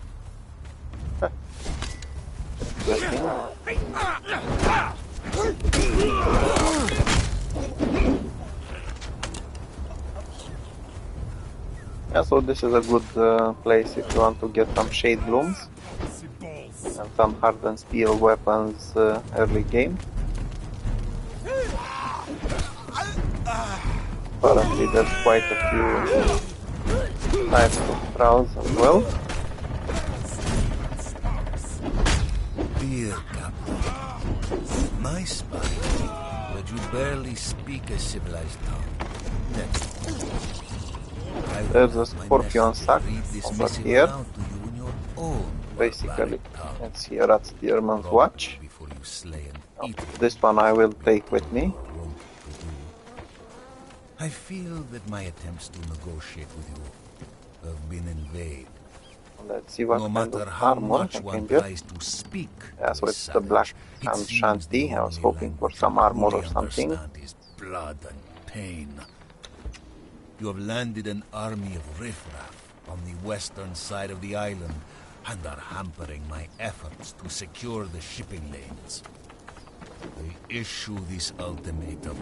Interesting. Yeah, so this is a good place if you want to get some shade blooms and some hardened steel weapons early game. Apparently there's quite a few types of trowels as well. Dear Captain, my spy, but you barely speak a civilized tongue. That's all. There's a scorpion sack over here. Basically, it's here at Stearman's Watch. This one I will take with me. I feel that my attempts to negotiate with you have been in vain. Let's see what No kind matter of how armor I much can one get. tries to speak. Yeah, so it's the Black Hand Shanty. I was hoping for some armor or something. Is blood and pain. You have landed an army of riffraff on the western side of the island and are hampering my efforts to secure the shipping lanes. I issue this ultimatum.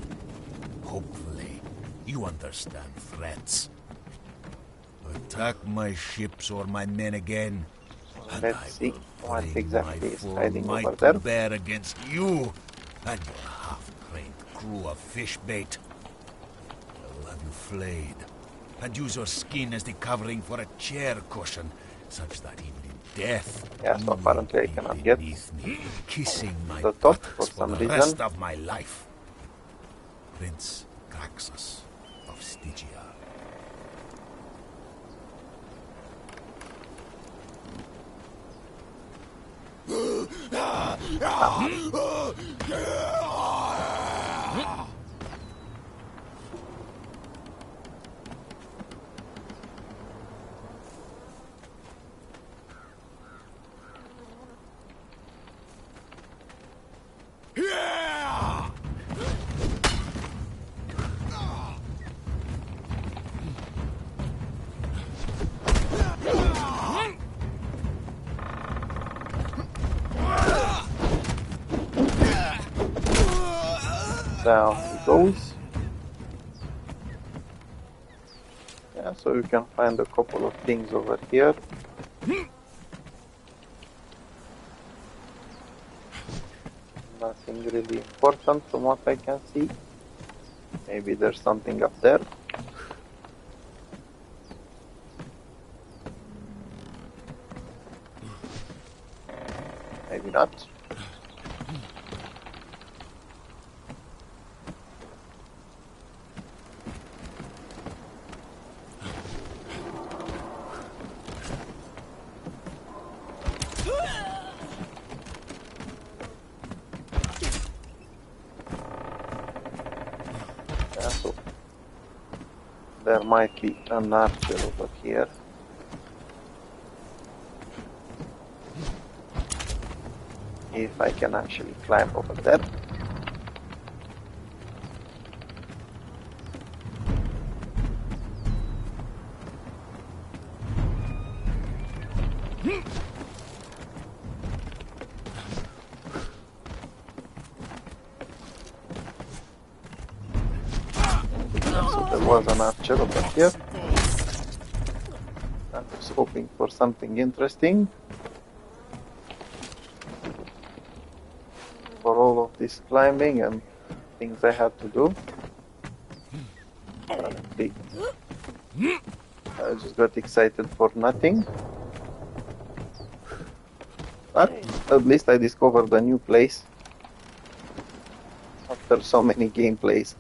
Hopefully, you understand threats. Attack my ships or my men again, and Let's see what bring exactly my is full hiding might over to there. bear against you and your half-trained crew of fish bait. I will have you flayed and use your skin as the covering for a chair cushion, such that even in Death Yeah, so apparently I cannot get beneath me, kissing my the top for buttocks for some the reason. rest of my life. Prince Graxus of Stygia. Down he goes. Yeah, so you can find a couple of things over here. Nothing really important from what I can see. Maybe there's something up there. Maybe not. Yeah, so there might be an archer over here. If I can actually climb over there. So there was an archer over here. I was hoping for something interesting. For all of this climbing and things I had to do. Apparently, I just got excited for nothing. But at least I discovered a new place after so many gameplays.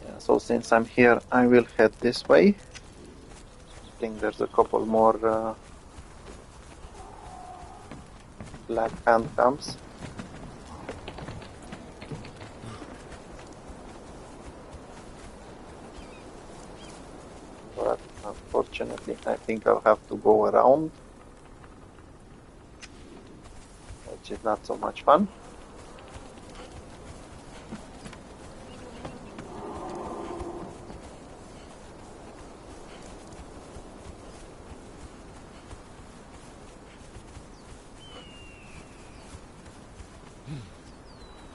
Yeah, so since I'm here, I will head this way. I think there's a couple more black hand camps. But unfortunately, I think I'll have to go around, which is not so much fun.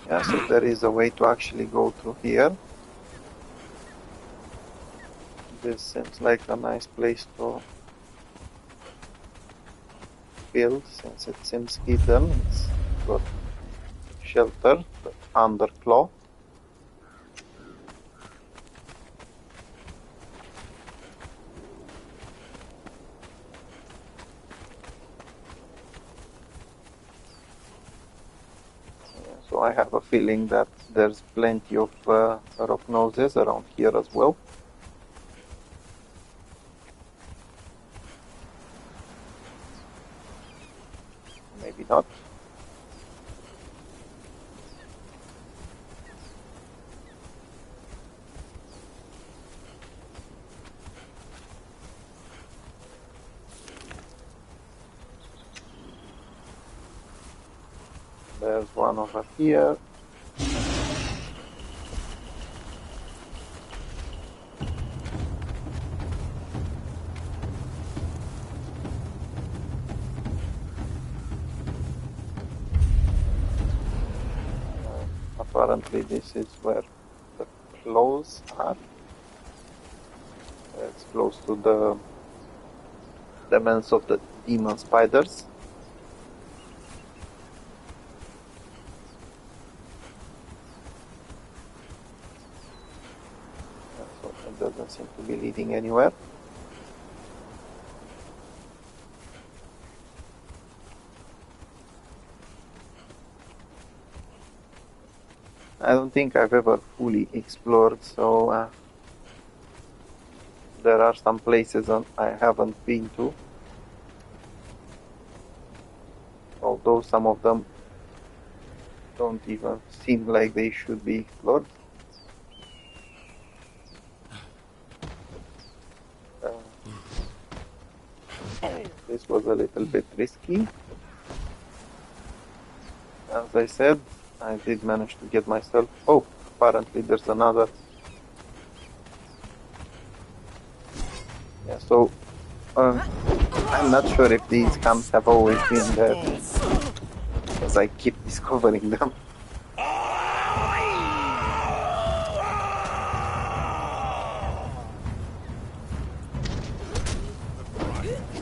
Yeah, so there is a way to actually go through here. This seems like a nice place to build since it seems hidden. It's got shelter, the underclaw. So I have a feeling that there's plenty of rock noses around here as well. Maybe not. There's one over here. Apparently this is where the claws are. It's close to the demons of the demon spiders. be leading anywhere. I don't think I've ever fully explored, so there are some places I haven't been to. Although some of them don't even seem like they should be explored. This was a little bit risky. As I said, I did manage to get myself... Oh, apparently there's another... Yeah, so... I'm not sure if these camps have always been there, because I keep discovering them.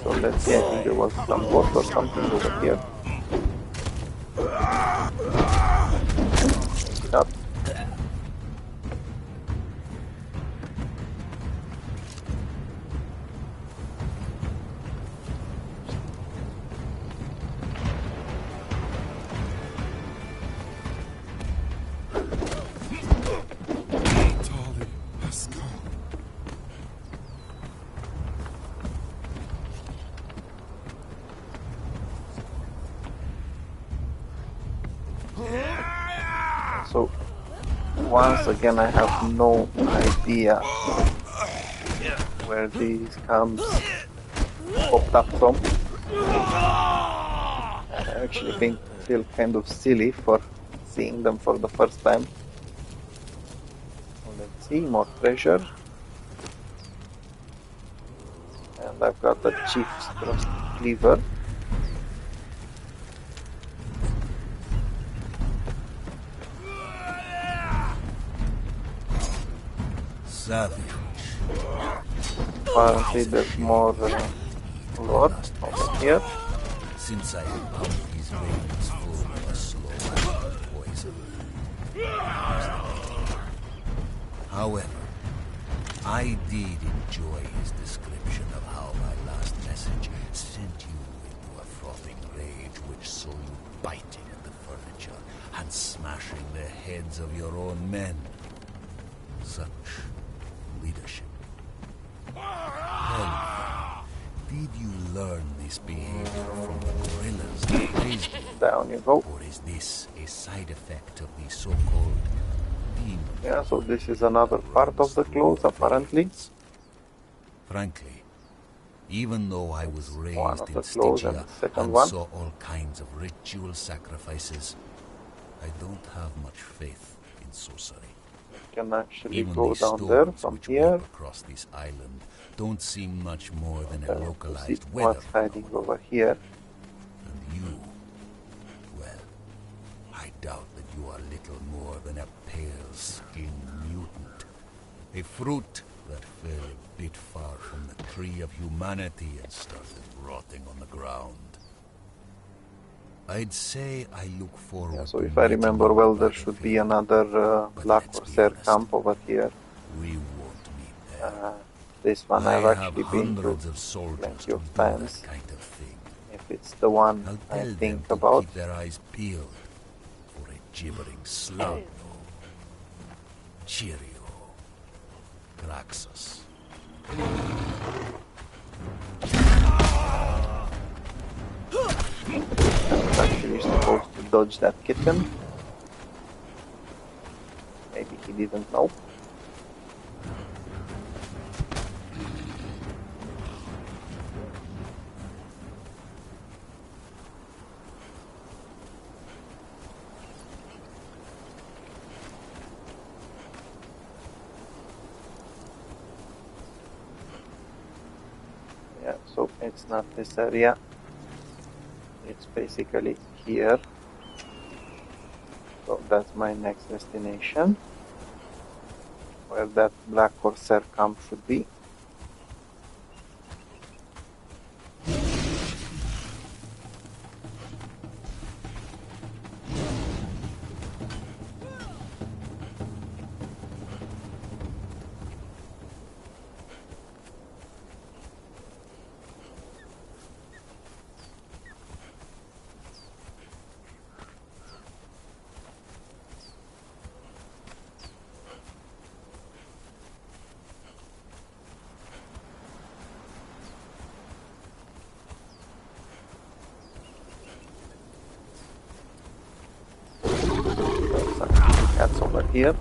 So let's see, I think there was some boss or something over here. Stop. So, once again, I have no idea where these camps popped up from. I actually feel kind of silly for seeing them for the first time. Let's see, more treasure. And I've got the Chief's Thrust Cleaver. Apparently there's more lore over here. Since I found these veins full of a slow poison. However, I did enjoy his description of how my last message sent you into a frothing rage which saw you biting at the furniture and smashing the heads of your own men. Such leadership. Tell me, did you learn this behavior from the gorillas that raised you? Down you go. Or is this a side effect of the so-called demon? Yeah, so this is another part of the clothes, apparently. Frankly, even though I was One raised of in the clothes and Stygia the second and one. saw all kinds of ritual sacrifices, I don't have much faith in sorcery. Can actually Even go the down there stones from which here. weep across this island don't seem much more than a To see localized weather what's hiding phenomenon. over here. And you, well, I doubt that you are little more than a pale-skinned mutant. A fruit that fell a bit far from the tree of humanity and started rotting on the ground. I'd say I look forward Yeah, so to if I meeting remember you on well, the there should be battlefield. another But Black let's be Corsair honest, camp over here. we won't meet there. This one I I've have actually been to hundreds of soldiers plenty to of do times. that kind of thing. If it's the one I'll I tell them think to about. keep their eyes peeled for a gibbering slug, though. Cheerio, Graxus. I was actually supposed to dodge that kitten. Maybe he didn't know. Yeah, so it's not this area. It's basically here. So that's my next destination, where that Black Corsair camp should be. here.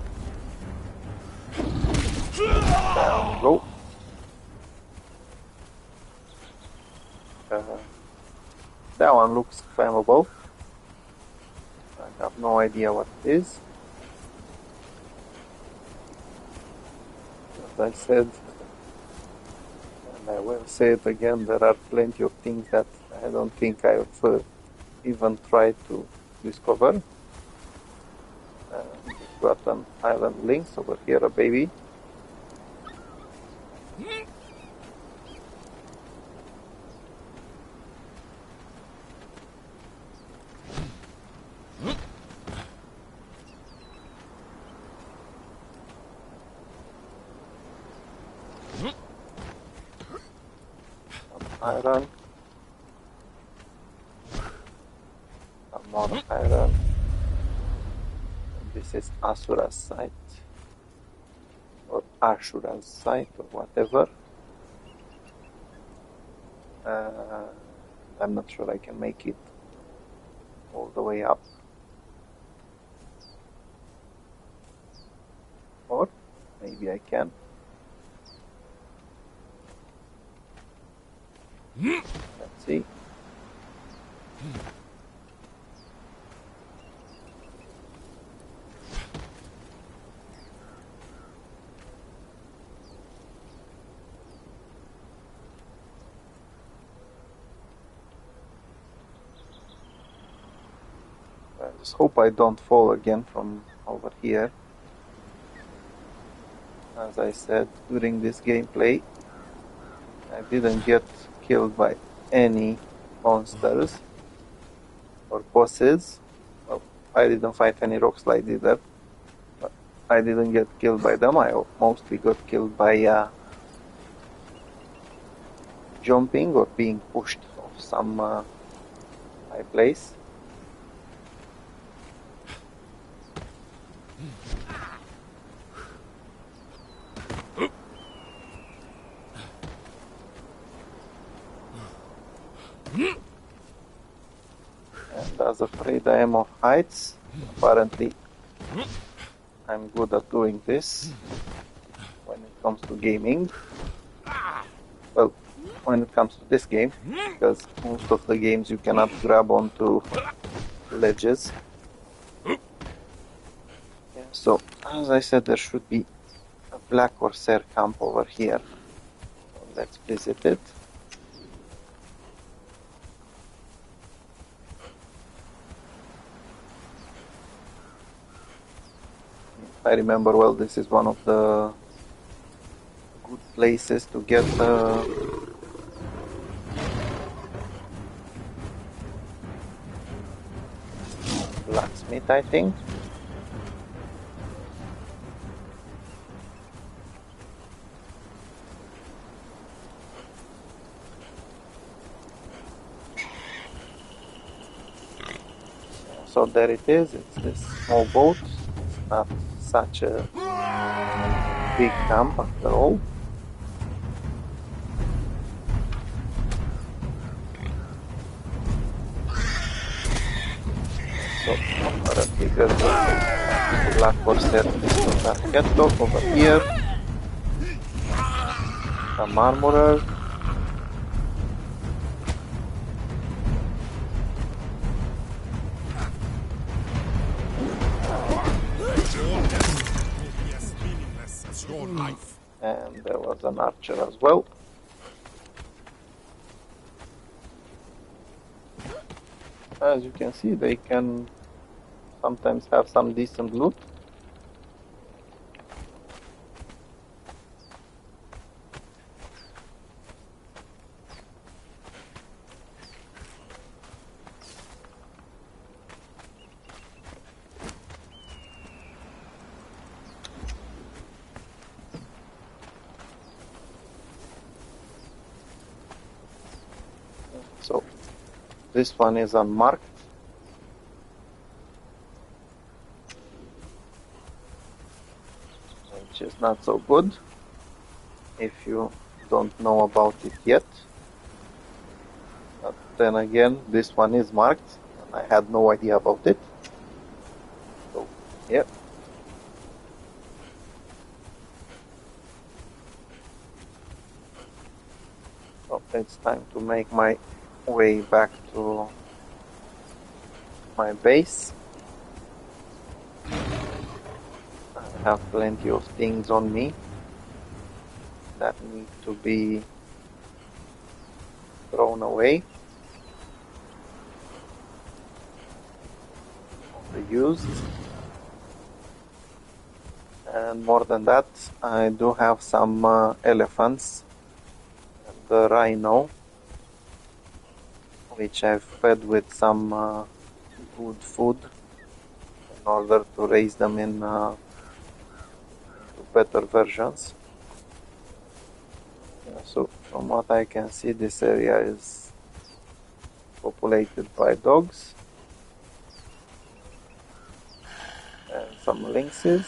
There we go. That one looks flammable. I have no idea what it is. As I said, and I will say it again, there are plenty of things that I don't think I've even tried to discover. We've got an island lynx over here, a baby. Iron. Some more iron. And this is Asura's site. Or Ashura's site, or whatever. I'm not sure I can make it all the way up. Or maybe I can. Let's see. I just hope I don't fall again from over here. As I said during this gameplay, I didn't get killed by any monsters or bosses. Well, I didn't fight any rock slide either, but I didn't get killed by them. I mostly got killed by jumping or being pushed off some high place. And as afraid I am of heights, apparently I'm good at doing this when it comes to gaming. Well, when it comes to this game, because most of the games you cannot grab onto ledges. Yeah, so, as I said, there should be a black corsair camp over here. So let's visit it. If I remember well, this is one of the good places to get blacksmith, I think. So there it is, it's this small boat. It's not such a big camp after all. So apparently there's a black corsair Arquetto over here. Some armorer. And there was an archer as well. As you can see, they can sometimes have some decent loot. So this one is unmarked. Which is not so good if you don't know about it yet. But then again, this one is marked and I had no idea about it. So, yeah. It's time to make my way back to my base. I have plenty of things on me that need to be thrown away or used. And more than that, I do have some elephants and the rhino, which I've fed with some good food in order to raise them into better versions. So from what I can see, this area is populated by dogs and some lynxes.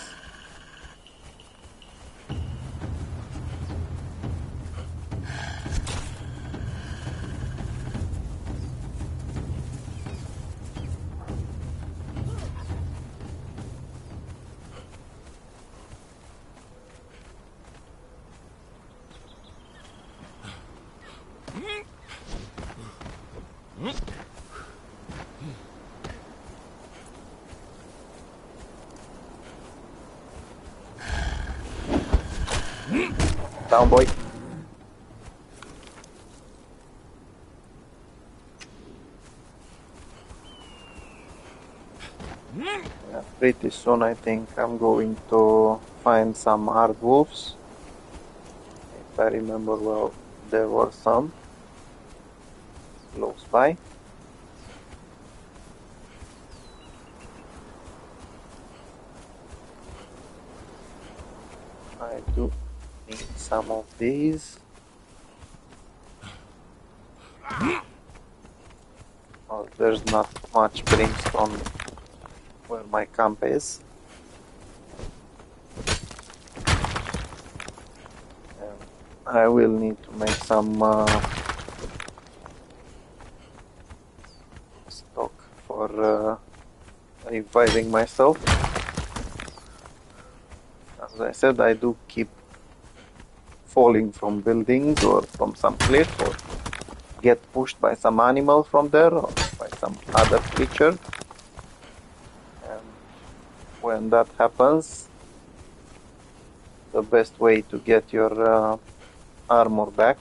Down, boy. Yeah, pretty soon I think I'm going to find some hard wolves. If I remember well, there were some close by. I do need some of these. Well, there's not much brimstone where my camp is. And I will need to make some stock for reviving myself. As I said, I do keep falling from buildings or from some cliff or get pushed by some animal from there or by some other creature. And when that happens, the best way to get your armor back.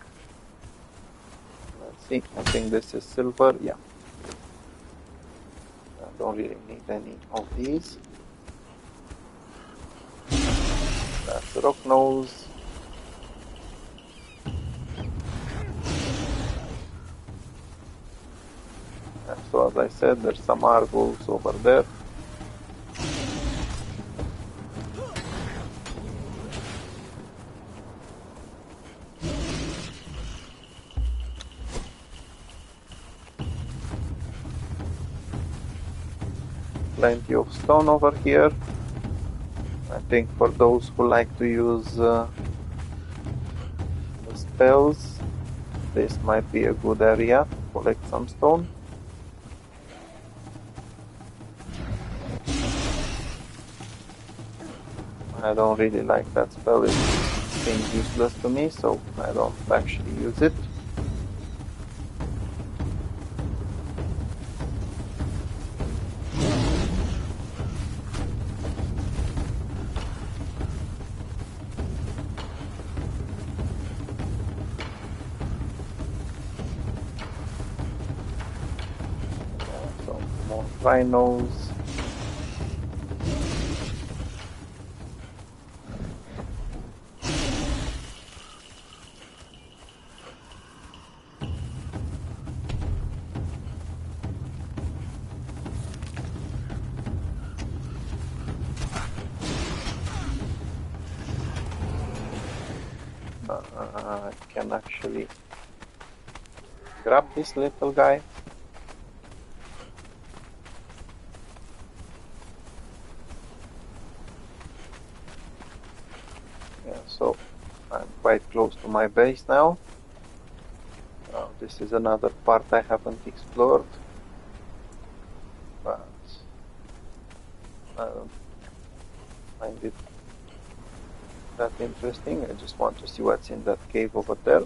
Let's see, I think this is silver, yeah. I don't really need any of these. That's rock nose. And so as I said, there's some argos over there. Plenty of stone over here. I think for those who like to use the spells, this might be a good area to collect some stone. I don't really like that spell, it seems useless to me, so I don't actually use it. Some more rhinos. I can actually grab this little guy. Yeah, so I'm quite close to my base now. This is another part I haven't explored, but I don't find it that interesting. I just want to see what's in that cave over there.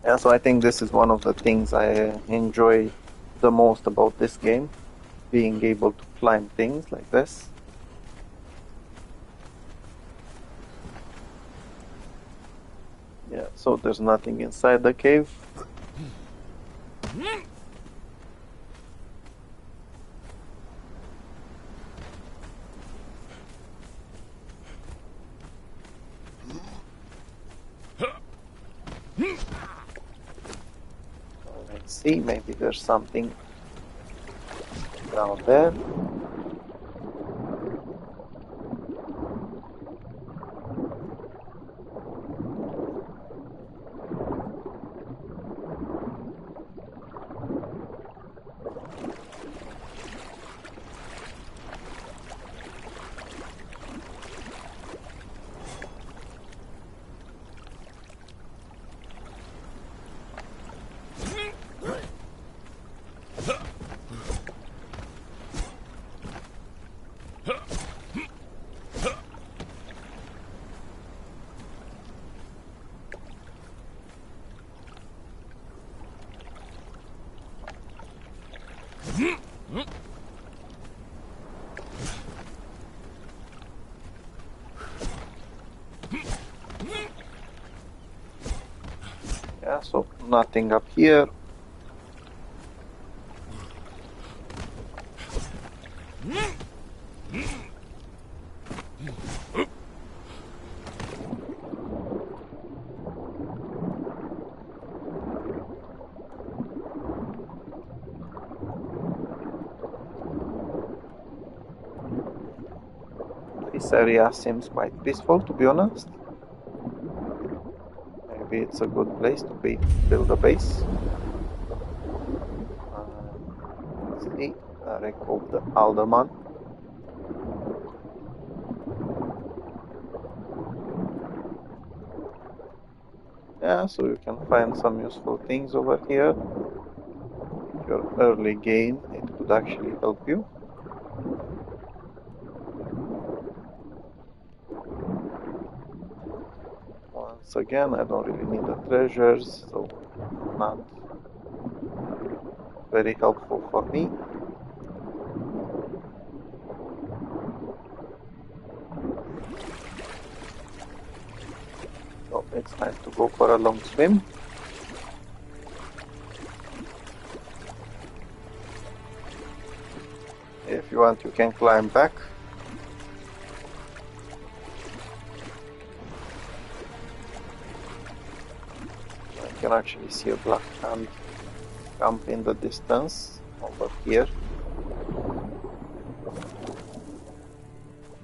Yeah, so I think this is one of the things I enjoy the most about this game, being able to climb things like this. Yeah, so there's nothing inside the cave. Let's see, maybe there's something down there. Yeah, so nothing up here. This area seems quite peaceful, to be honest. Maybe it's a good place to build a base. Let's see, Wreck of the Alderman. Yeah, so you can find some useful things over here. If you're early game, it could actually help you. Once again, I don't really need the treasures, so not very helpful for me. So it's time to go for a long swim. If you want, you can climb back. I can actually see a black hand camp in the distance over here.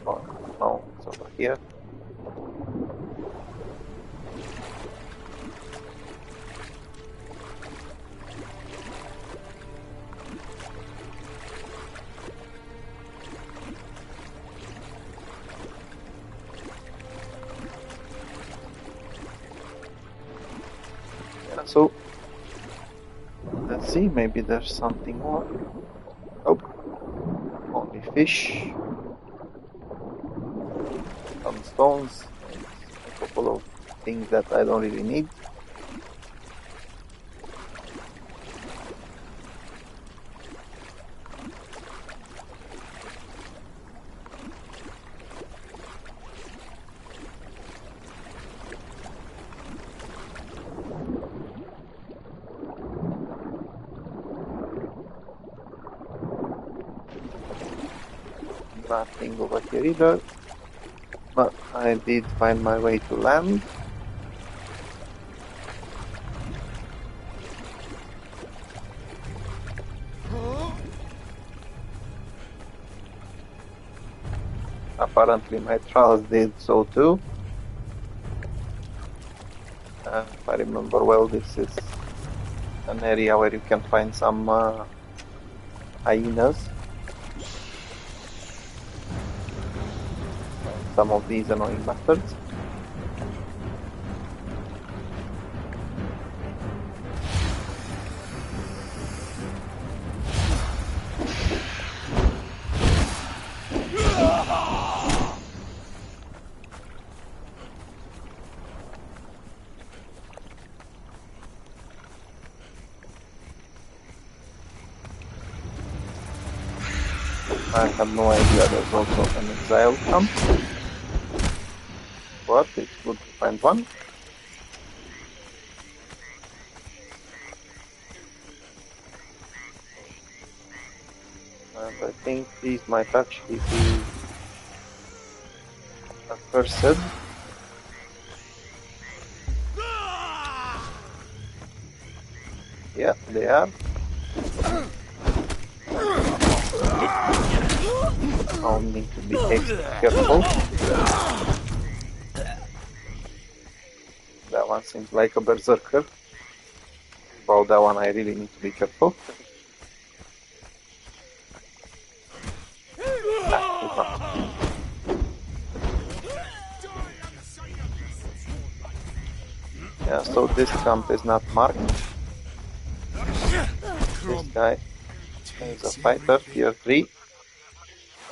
Oh, no, it's over here. Yeah, so let's see, maybe there's something more. Oh, only fish. Some stones, and a couple of things that I don't really need. Nothing over here either, but I did find my way to land. Apparently my trolls did so too. If I remember well, this is an area where you can find some hyenas. Some of these annoying bastards. I have no idea. There's also an exile camp, but it's good to find one. And I think these might actually be accursed. Yeah, they are. I'll need to be extra careful. That one seems like a berserker. About that one I really need to be careful. Yeah, so this camp is not marked. This guy is a fighter, tier 3.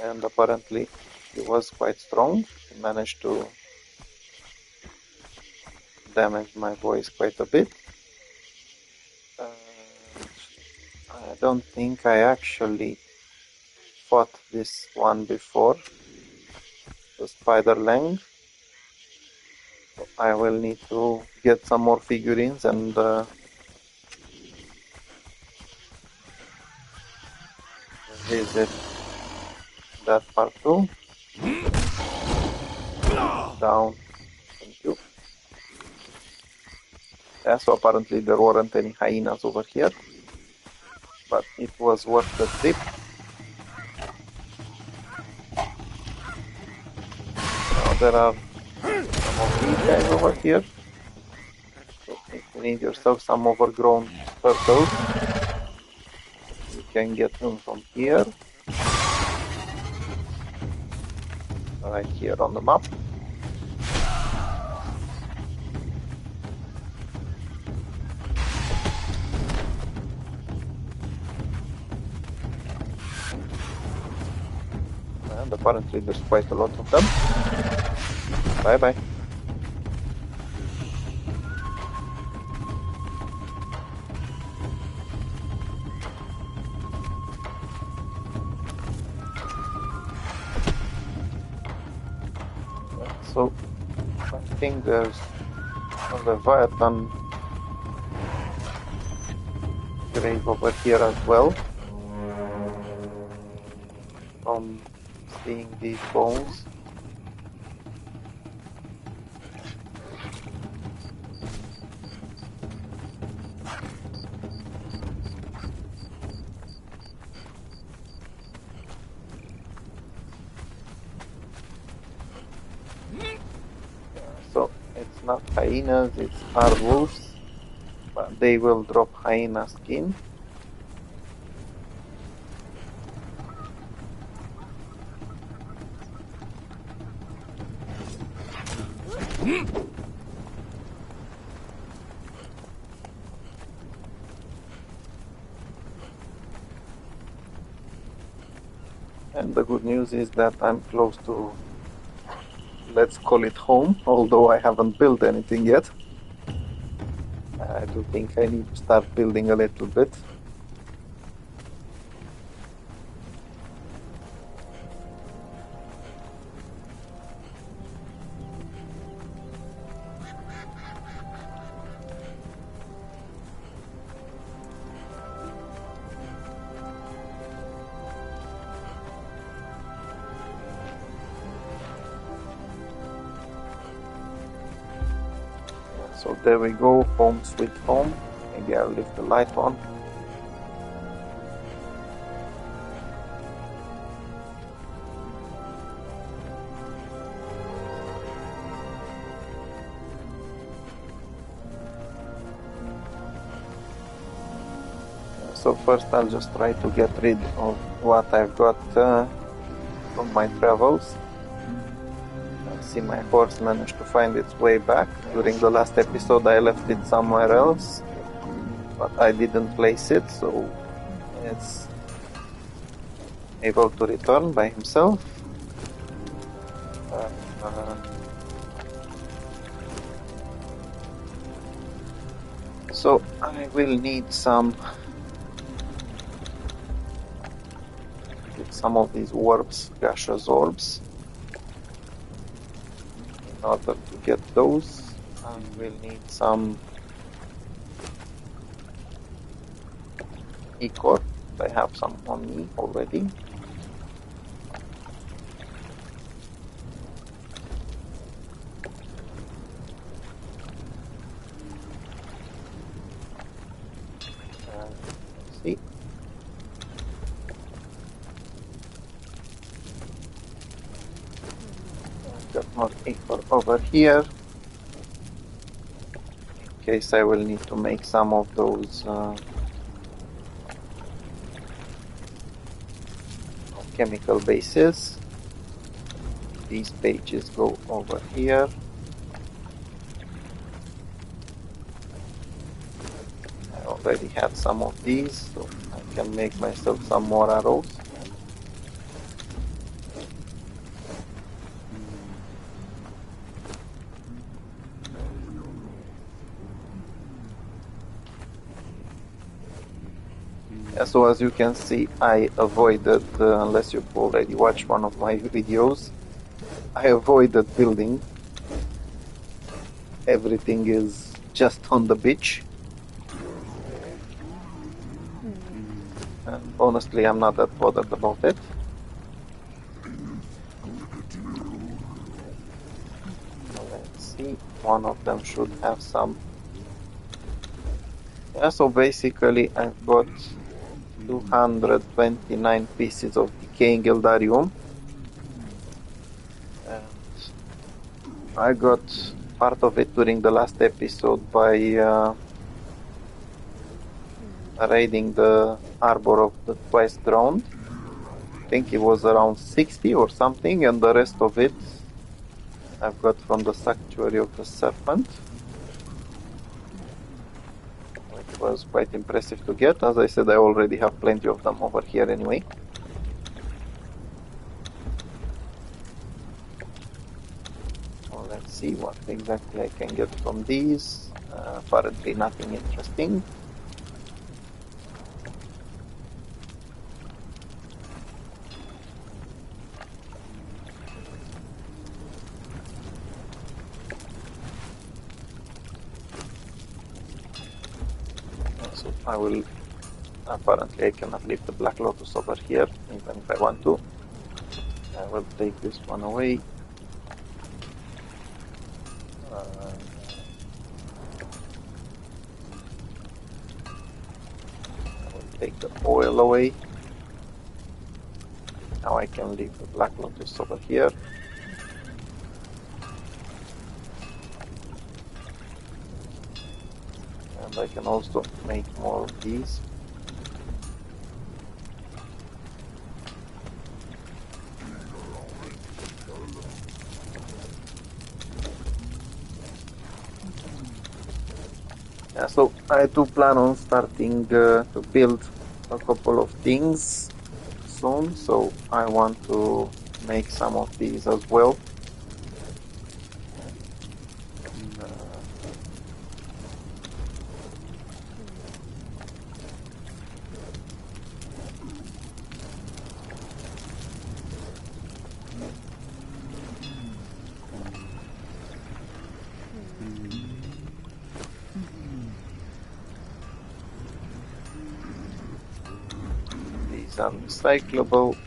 And apparently he was quite strong. He managed to damage my voice quite a bit. I don't think I actually fought this one before, the Spider Lang. So I will need to get some more figurines and visit that part too. Down. Thank you. Yeah, so apparently there weren't any hyenas over here, but it was worth the trip. Now there are some of these guys over here. So if you need yourself some overgrown turtles, you can get them from here. Right here on the map. And apparently there's quite a lot of them. Bye bye. So I think there's a Leviathan grave over here as well. From seeing these bones. So it's not hyenas, it's wolves, but they will drop hyena skin. And the good news is that I'm close to, let's call it home, although I haven't built anything yet. I do think I need to start building a little bit. So there we go, home sweet home. Maybe I'll leave the light on. So first I'll just try to get rid of what I've got from my travels. See, my horse managed to find its way back. During the last episode I left it somewhere else, but I didn't place it, so it's able to return by himself. So I will need some some of these orbs, gaseous orbs. In order to get those, we'll need some E-core. I have some on me already. Let's see. I've got more E-core over here. In case I will need to make some of those chemical bases. These pages go over here. I already have some of these, so I can make myself some more arrows. So as you can see, I avoided, unless you've already watched one of my videos, I avoided building. Everything is just on the beach. And honestly, I'm not that bothered about it. Let's see, one of them should have some. Yeah, so basically I've got 229 pieces of decaying Eldarium, and I got part of it during the last episode by raiding the Arbor of the Twice Drowned. I think it was around 60 or something, and the rest of it I've got from the Sanctuary of the Serpent, which was quite impressive to get. As I said, I already have plenty of them over here anyway. Well, let's see what exactly I can get from these. Apparently nothing interesting. So I will, apparently I cannot leave the Black Lotus over here, even if I want to. I will take this one away. I will take the oil away. Now I can leave the Black Lotus over here. And I can also make more of these. Yeah, so I do plan on starting to build a couple of things soon, so I want to make some of these as well. These are recyclable.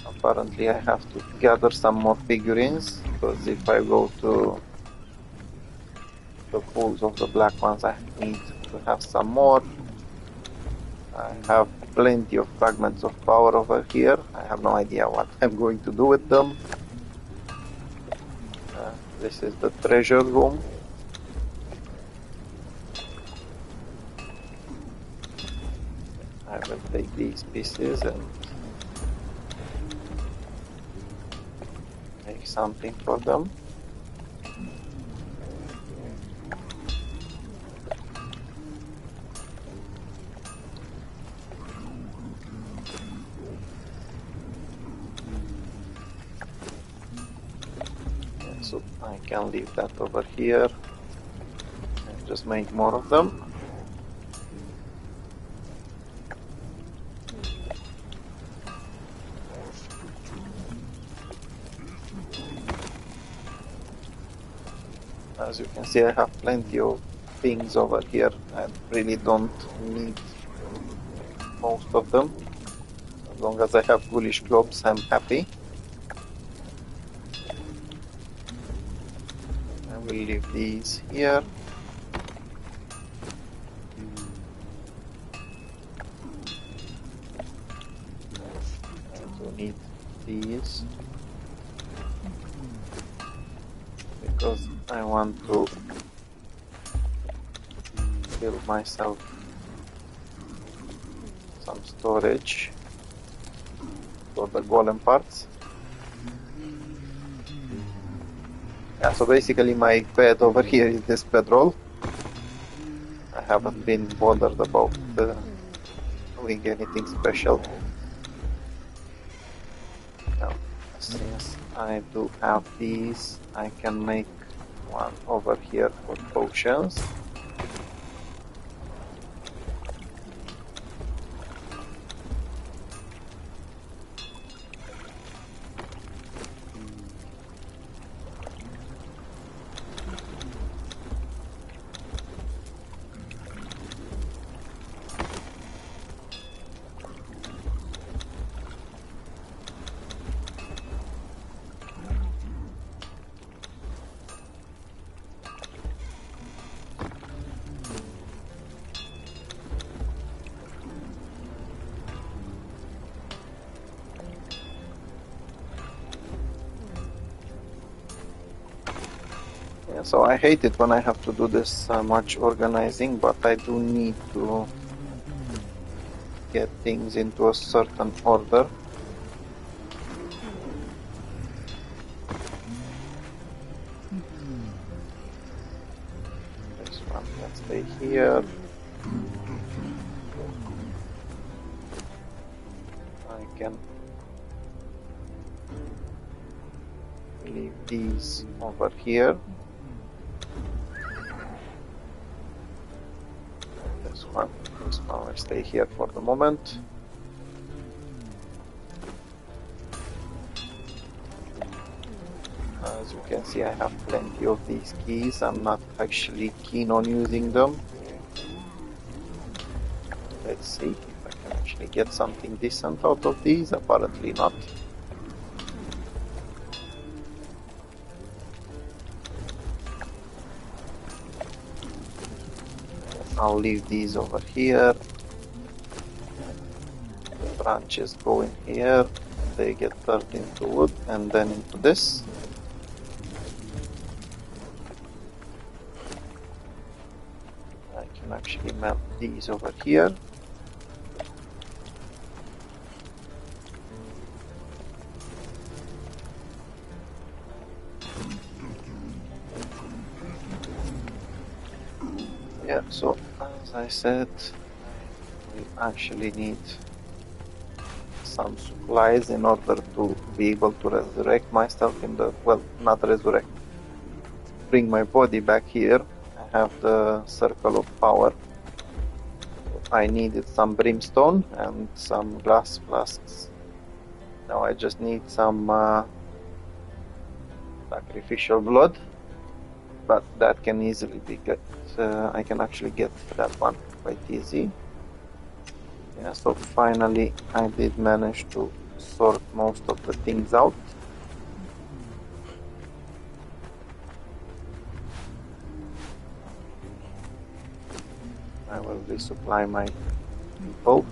Apparently I have to gather some more figurines, because if I go to the pools of the black ones, I need to have some more. I have plenty of fragments of power over here. I have no idea what I'm going to do with them. This is the treasure room. I will take these pieces and make something for them. So I can leave that over here and just make more of them. As you can see, I have plenty of things over here. I really don't need most of them. As long as I have ghoulish globes, I'm happy. I will leave these here. I do need these because I want to build myself some storage for the golem parts. Yeah, so basically my bed over here is this bedroll. I haven't been bothered about doing anything special. Now, since I do have these, I can make one over here for potions. Yeah, so I hate it when I have to do this much organizing, but I do need to get things into a certain order. This one can stay here. I can leave these over here. This one will stay here for the moment. As you can see, I have plenty of these keys. I'm not actually keen on using them. Let's see if I can actually get something decent out of these. Apparently not. I'll leave these over here. The branches go in here. They get turned into wood and then into this. I can actually melt these over here. Yeah, so as I said, we actually need some supplies in order to be able to resurrect myself in the, well, not resurrect, bring my body back here. I have the circle of power. I needed some brimstone and some glass flasks. Now I just need some sacrificial blood, but that can easily be get. I can actually get that one quite easy. Yeah, so finally I did manage to sort most of the things out. I will resupply my people.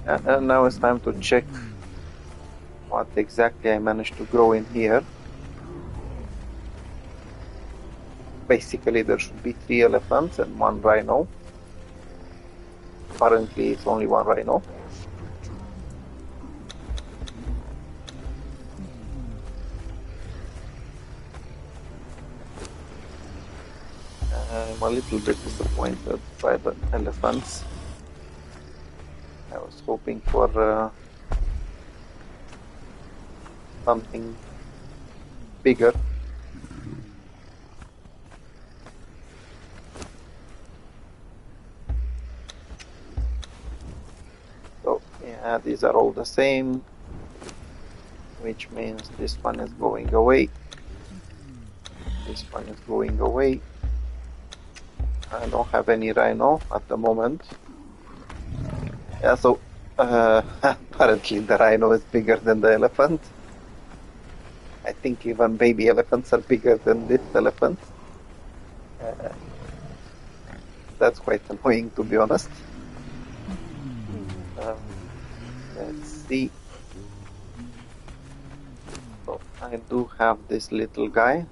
And now it's time to check what exactly I managed to grow in here. Basically there should be 3 elephants and 1 rhino. Currently it's only 1 rhino. I'm a little bit disappointed by the elephants. I was hoping for something bigger. So yeah, these are all the same. which means this one is going away. This one is going away. I don't have any rhino at the moment. Yeah, so apparently the rhino is bigger than the elephant. I think even baby elephants are bigger than this elephant. That's quite annoying, to be honest. Let's see. So I do have this little guy.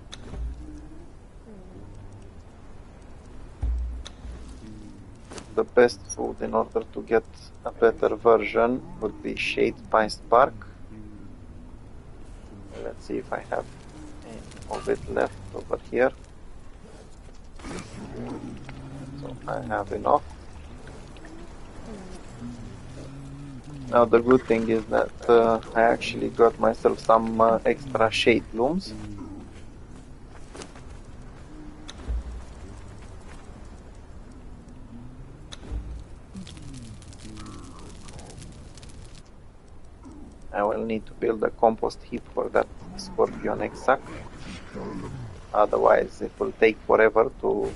The best food in order to get a better version would be shade spiced bark. Let's see if I have any of it left over here. So I have enough. Now the good thing is that I actually got myself some extra shade blooms. I will need to build a compost heap for that scorpion egg sac. Otherwise it will take forever to...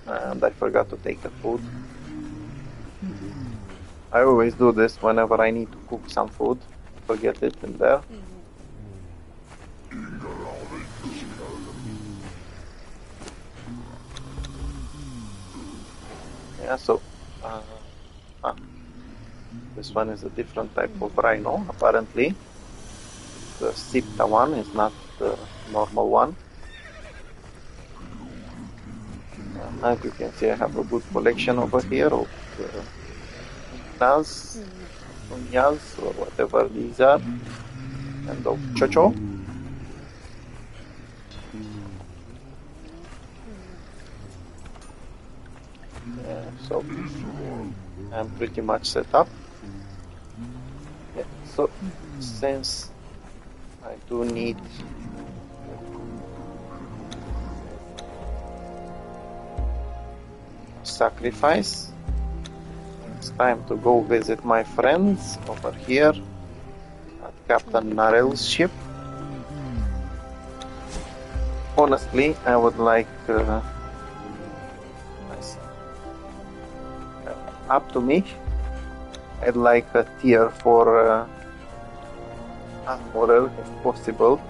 And I forgot to take the food. I always do this whenever I need to cook some food. Forget it in there. Yeah, so... this one is a different type of rhino, apparently. The Siptah one is not the normal one. As you can see, I have a good collection over here of Naz, Sunyaz, or whatever these are, and of Chocho. So I'm pretty much set up. Yeah, so since I do need sacrifice, it's time to go visit my friends over here at Captain Narel's ship. Honestly, I would like up to me, I'd like a tier for armorer if possible.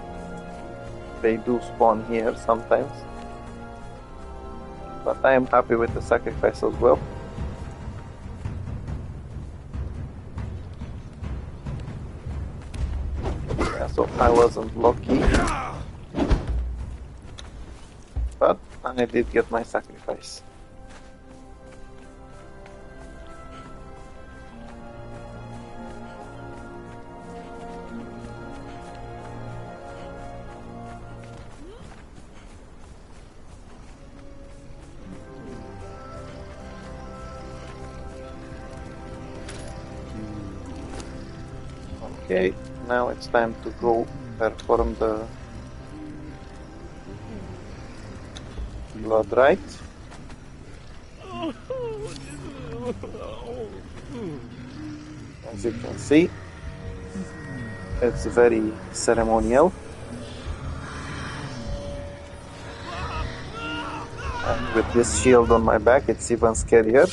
They do spawn here sometimes, but I am happy with the sacrifice as well. Yeah, so I wasn't lucky, but I did get my sacrifice. Okay, now it's time to go perform the blood rite. As you can see, it's very ceremonial. And with this shield on my back, it's even scarier.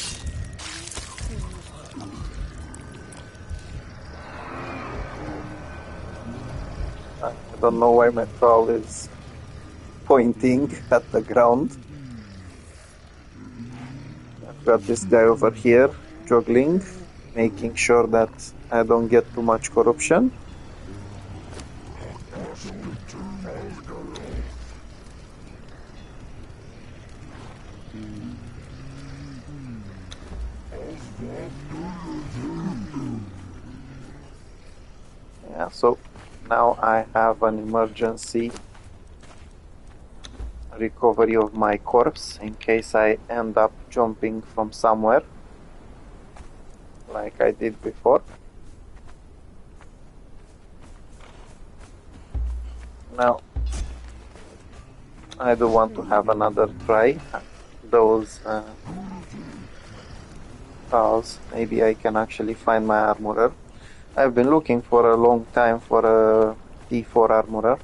I don't know why my troll is pointing at the ground. I've got this guy over here juggling, making sure that I don't get too much corruption. Yeah, so now I have an emergency recovery of my corpse in case I end up jumping from somewhere like I did before. Now I do want to have another try at those tiles. Maybe I can actually find my armorer. I've been looking for a long time for a D4 armorer.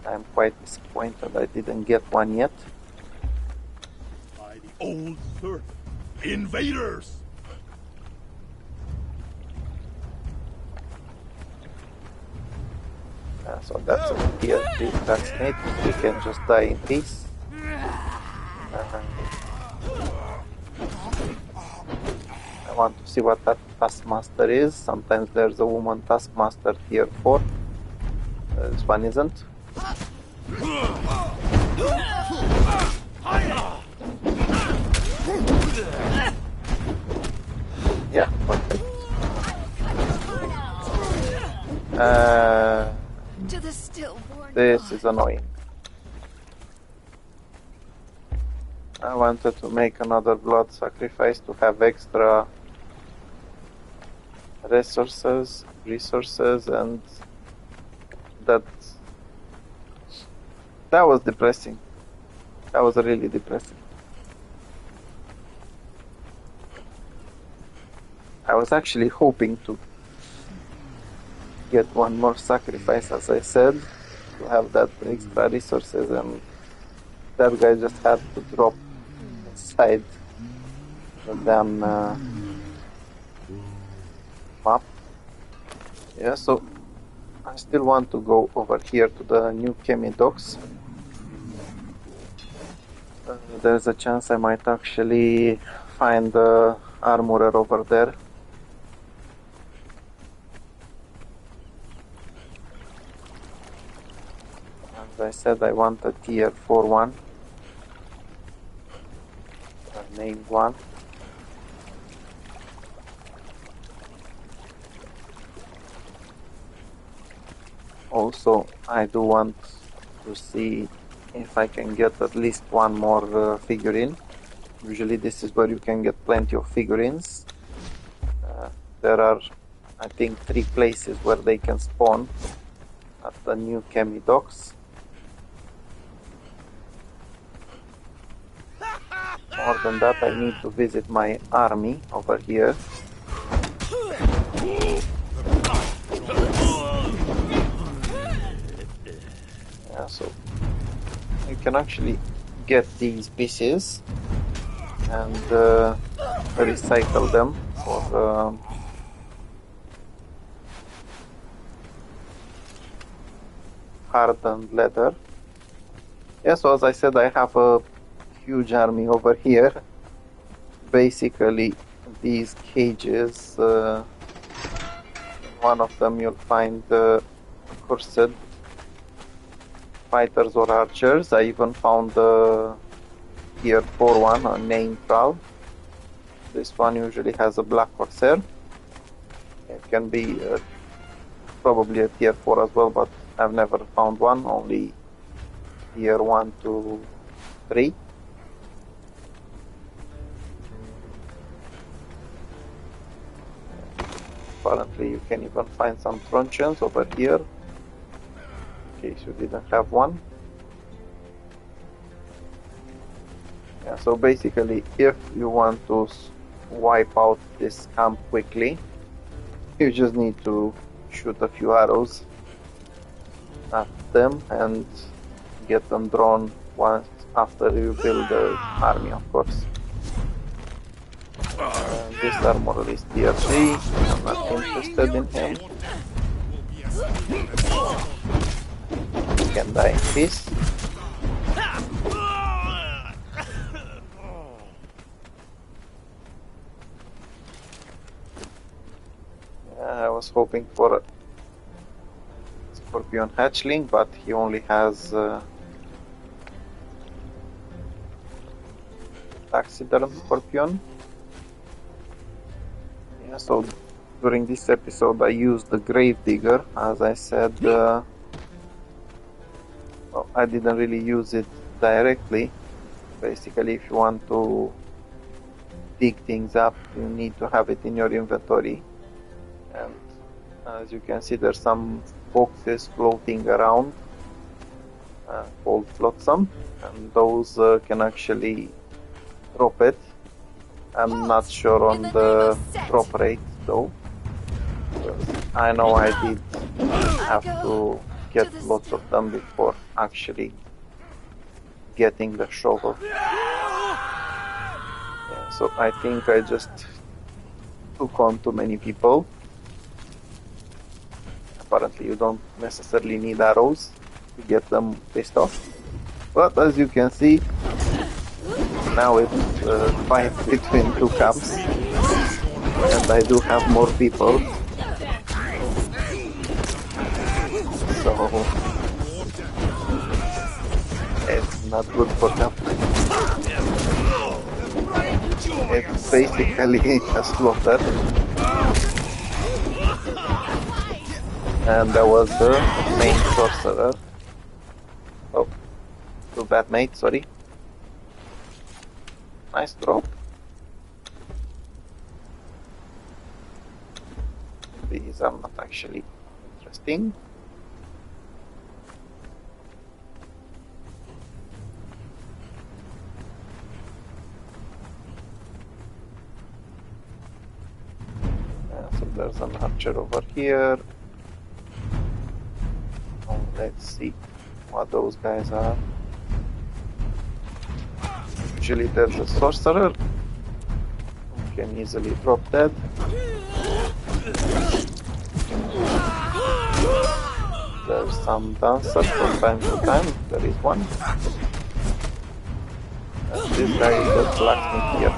I'm quite disappointed I didn't get one yet. By the old serpent. Invaders! So that's a tier 3 blacksmith. We can just die in peace. I want to see what that taskmaster is. Sometimes there's a woman taskmaster tier 4. This one isn't. Yeah, perfect. To the stillborn This is annoying. I wanted to make another blood sacrifice to have extra resources, and that was depressing. That was really depressing. I was actually hoping to get one more sacrifice, as I said, to have that extra resources, and that guy just had to drop inside the damn map. Yeah, so I still want to go over here to the new Chemi docks. There's a chance I might actually find the armorer over there. As I said, I want a tier 4 one. A named one. Also, I do want to see if I can get at least one more figurine. Usually this is where you can get plenty of figurines. There are, I think, 3 places where they can spawn at the new Chemi docks. More than that, I need to visit my army over here. Yeah, so you can actually get these pieces and recycle them for hardened leather. Yeah, so as I said, I have a huge army over here. Basically, these cages, one of them you'll find cursed fighters or archers. I even found the tier 4 one, a named Thrall. This one usually has a black corsair. It can be probably a tier 4 as well, but I've never found one, only tier 1 to 3. Apparently you can even find some truncheons over here, in case you didn't have one. Yeah, so basically, if you want to wipe out this camp quickly, you just need to shoot a few arrows at them and get them drawn once after you build the army, of course. This armor is tier 3, I'm not interested in him. He can die in peace. I was hoping for a Scorpion hatchling, but he only has taxiderm Scorpion. Yeah, so during this episode I used the Gravedigger, as I said. Well, I didn't really use it directly. Basically, if you want to dig things up, you need to have it in your inventory. And as you can see, there's some boxes floating around called flotsam, and those can actually drop it. I'm not sure on the drop rate though. Because I know I did have to get lots of them before actually getting the shovel. Yeah, so I think I just took on too many people. Apparently you don't necessarily need arrows to get them pissed off. But as you can see, now it's a fight between two camps. And I do have more people. So it's not good for them. It's basically a slaughter. And there was the main sorcerer. Oh, too bad, mate, sorry. Nice drop. These are not actually interesting. So there's an archer over here. Oh, let's see what those guys are. Usually there's a sorcerer who can easily drop dead. There's some dancers from time to time. There is one. And this guy is the blacksmith here.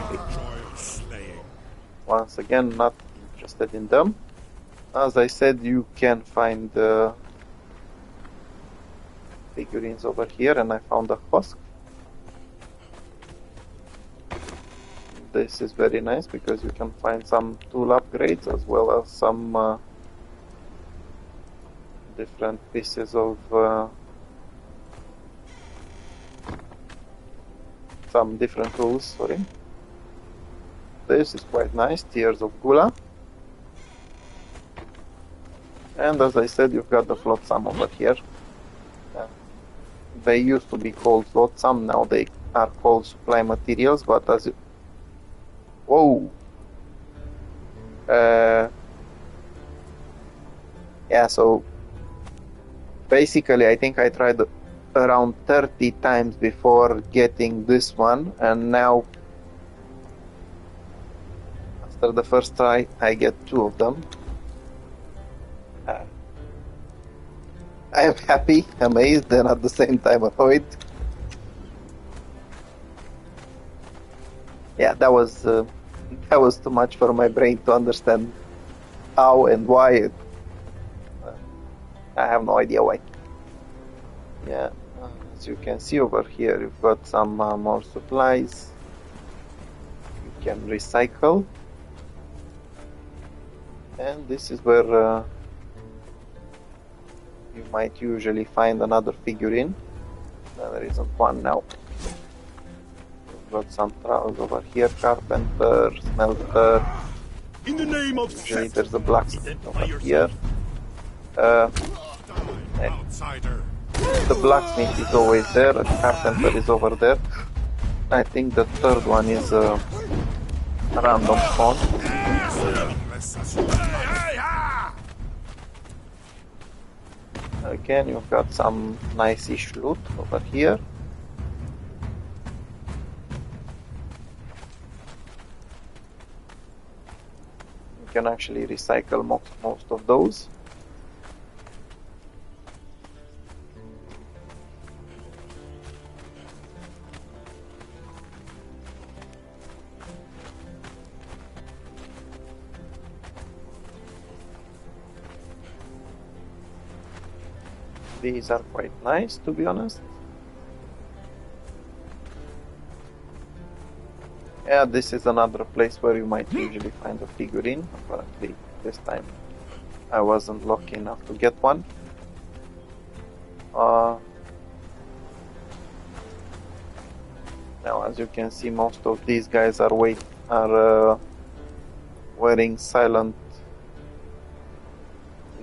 Once again, not interested in them. As I said, you can find figurines over here, and I found a husk. This is very nice because you can find some tool upgrades as well as some different pieces of some different tools, sorry. This is quite nice, Tears of Gula. And as I said, you've got the flotsam over here. They used to be called flotsam, now they are called supply materials, but as you... Whoa! Yeah, so basically I think I tried around 30 times before getting this one, and now after the first try I get 2 of them. I am happy, amazed, and at the same time annoyed. Yeah, that was too much for my brain to understand how and why. I have no idea why. Yeah, as you can see over here, you've got some more supplies. You can recycle. And this is where you might usually find another figurine. There isn't one now. We've got some trowels over here, carpenter, smelter. In the name of Usually there's a blacksmith over here. outsider. The blacksmith is always there, a carpenter is over there. I think the third one is a random spawn. Again, you've got some nice-ish loot over here. You can actually recycle most of those. These are quite nice, to be honest. Yeah, this is another place where you might usually find a figurine. Apparently, this time I wasn't lucky enough to get one. Now, as you can see, most of these guys are wearing Silent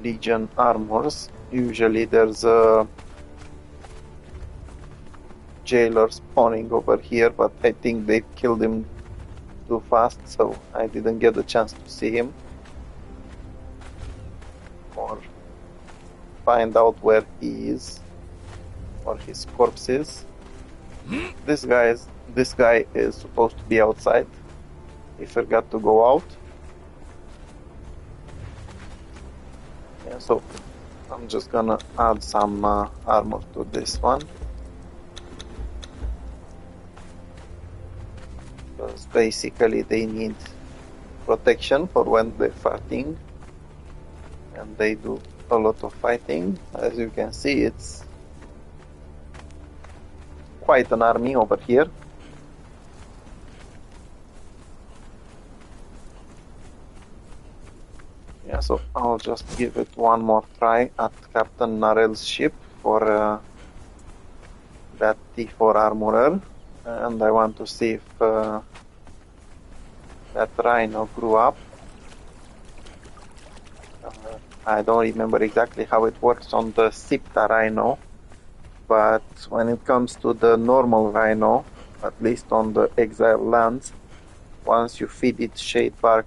Legion armors. Usually there's a jailer spawning over here, but I think they killed him too fast, so I didn't get the chance to see him. find out where he is, or his corpse is. This guy is supposed to be outside. He forgot to go out. Yeah, so I'm just gonna add some armor to this one. Because basically they need protection for when they're fighting. And they do a lot of fighting. As you can see, it's quite an army over here. Yeah, so I'll just give it one more try at Captain Narel's ship for that T4 armorer, and I want to see if that rhino grew up. I don't remember exactly how it works on the Siptah rhino, but when it comes to the normal rhino, at least on the exile lands, once you feed it shade bark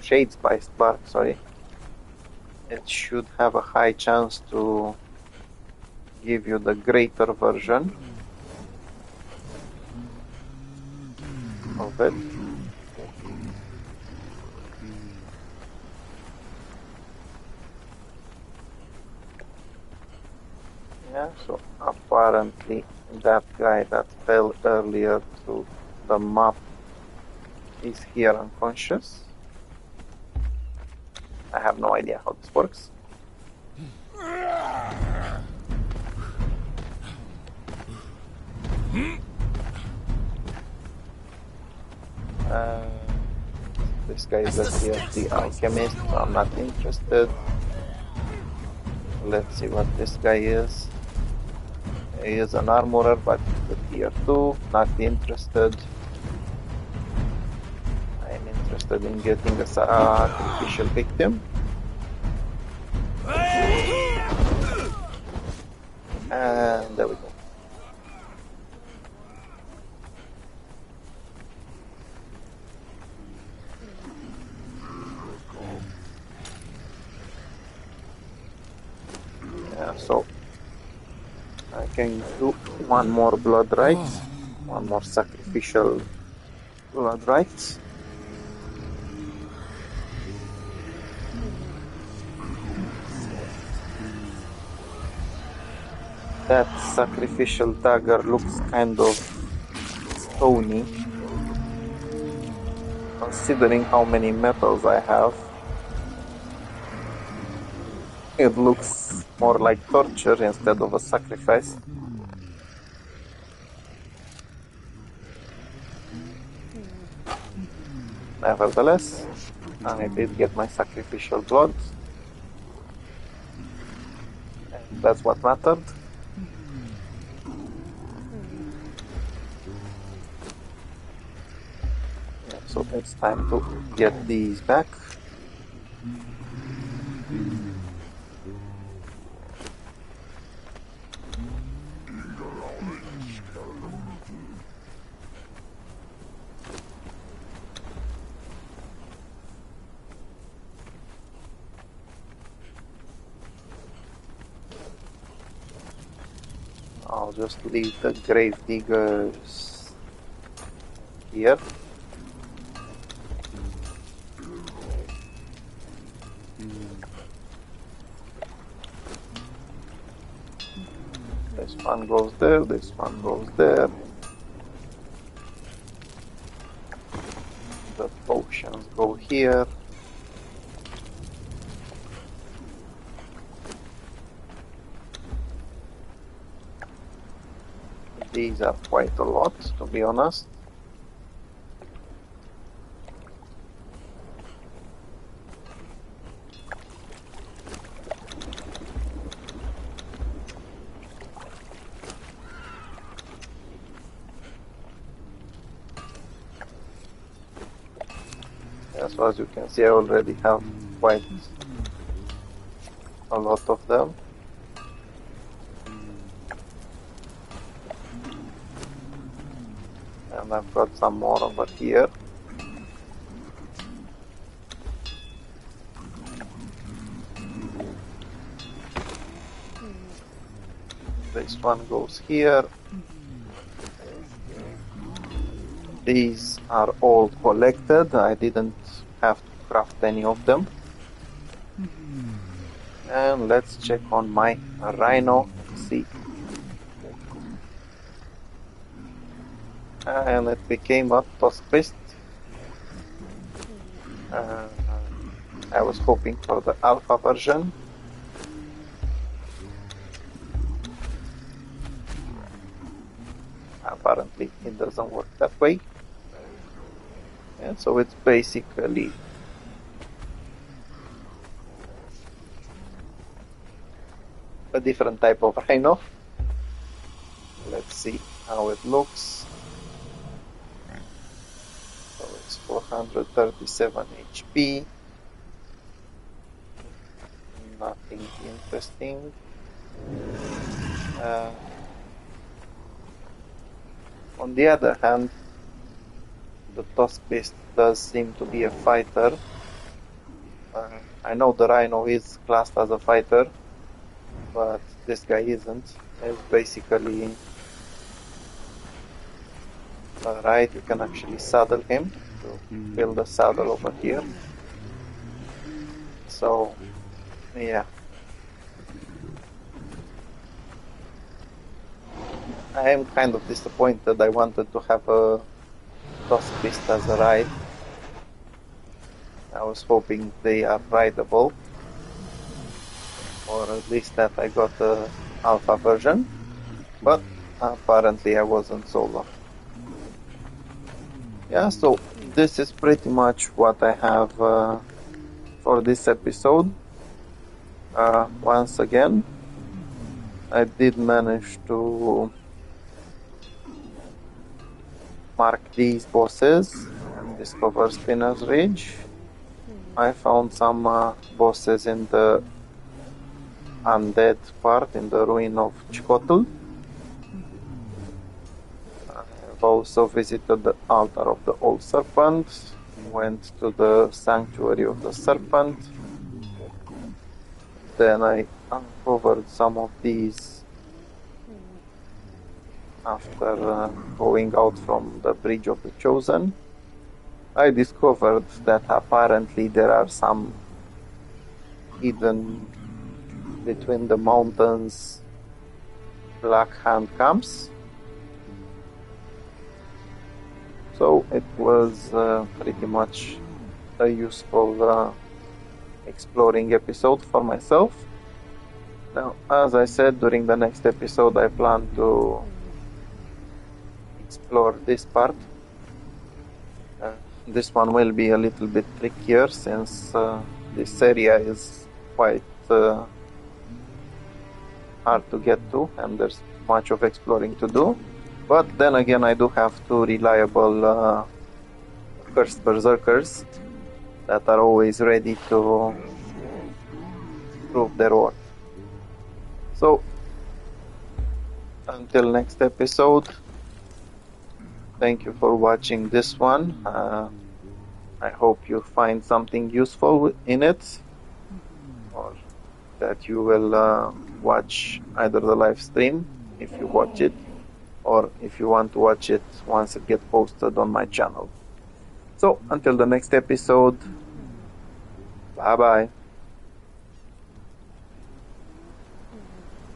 shade spiced bark, sorry, it should have a high chance to give you the greater version of it. Yeah, so apparently that guy that fell earlier to the map is here unconscious. I have no idea how this works. This guy is the alchemist, so I'm not interested. Let's see what this guy is. He is an armorer, but he's a tier 2, not interested. I'm interested in getting a sacrificial victim. And there we go. Yeah, so I can do one more blood rite, one more sacrificial blood rite. That sacrificial dagger looks kind of stony, considering how many metals I have. It looks more like torture instead of a sacrifice. Nevertheless, I did get my sacrificial blood. And that's what mattered. Yeah, so it's time to get these back. I'll just leave the grave diggers here. This one goes there, this one goes there. The potions go here. These are quite a lot, to be honest. Yeah, so as you can see, I already have quite a lot of them. And I've got some more over here. This one goes here. These are all collected. I didn't have to craft any of them. And let's check on my rhino. See. And it became a tusk beast. I was hoping for the alpha version. Apparently it doesn't work that way. And so it's basically a different type of rhino. Let's see how it looks. So it's 437 HP. Nothing interesting. On the other hand, the tusk beast does seem to be a fighter. I know the rhino is classed as a fighter, but this guy isn't. It's basically a ride. You can actually saddle him to build a saddle over here. So, yeah. I am kind of disappointed. I wanted to have a tusk beast as a ride. I was hoping they are rideable, or at least that I got the alpha version, but apparently I wasn't so lucky. Yeah, so this is pretty much what I have for this episode. Once again, I did manage to mark these bosses and discover Spinner's Ridge. I found some bosses in the undead part, in the ruin of Chikotl. I've also visited the altar of the Old Serpent, went to the sanctuary of the Serpent. Then I uncovered some of these after going out from the Bridge of the Chosen. I discovered that apparently there are some hidden between the mountains Black Hand camps. So it was pretty much a useful exploring episode for myself. Now, as I said, during the next episode I plan to explore this part. This one will be a little bit trickier since this area is quite hard to get to and there's much of exploring to do. But then again, I do have two reliable cursed berserkers that are always ready to prove their worth. So, until next episode, thank you for watching this one. I hope you find something useful in it, or that you will watch either the live stream if you watch it, or if you want to watch it once it gets posted on my channel. So, until the next episode, bye bye.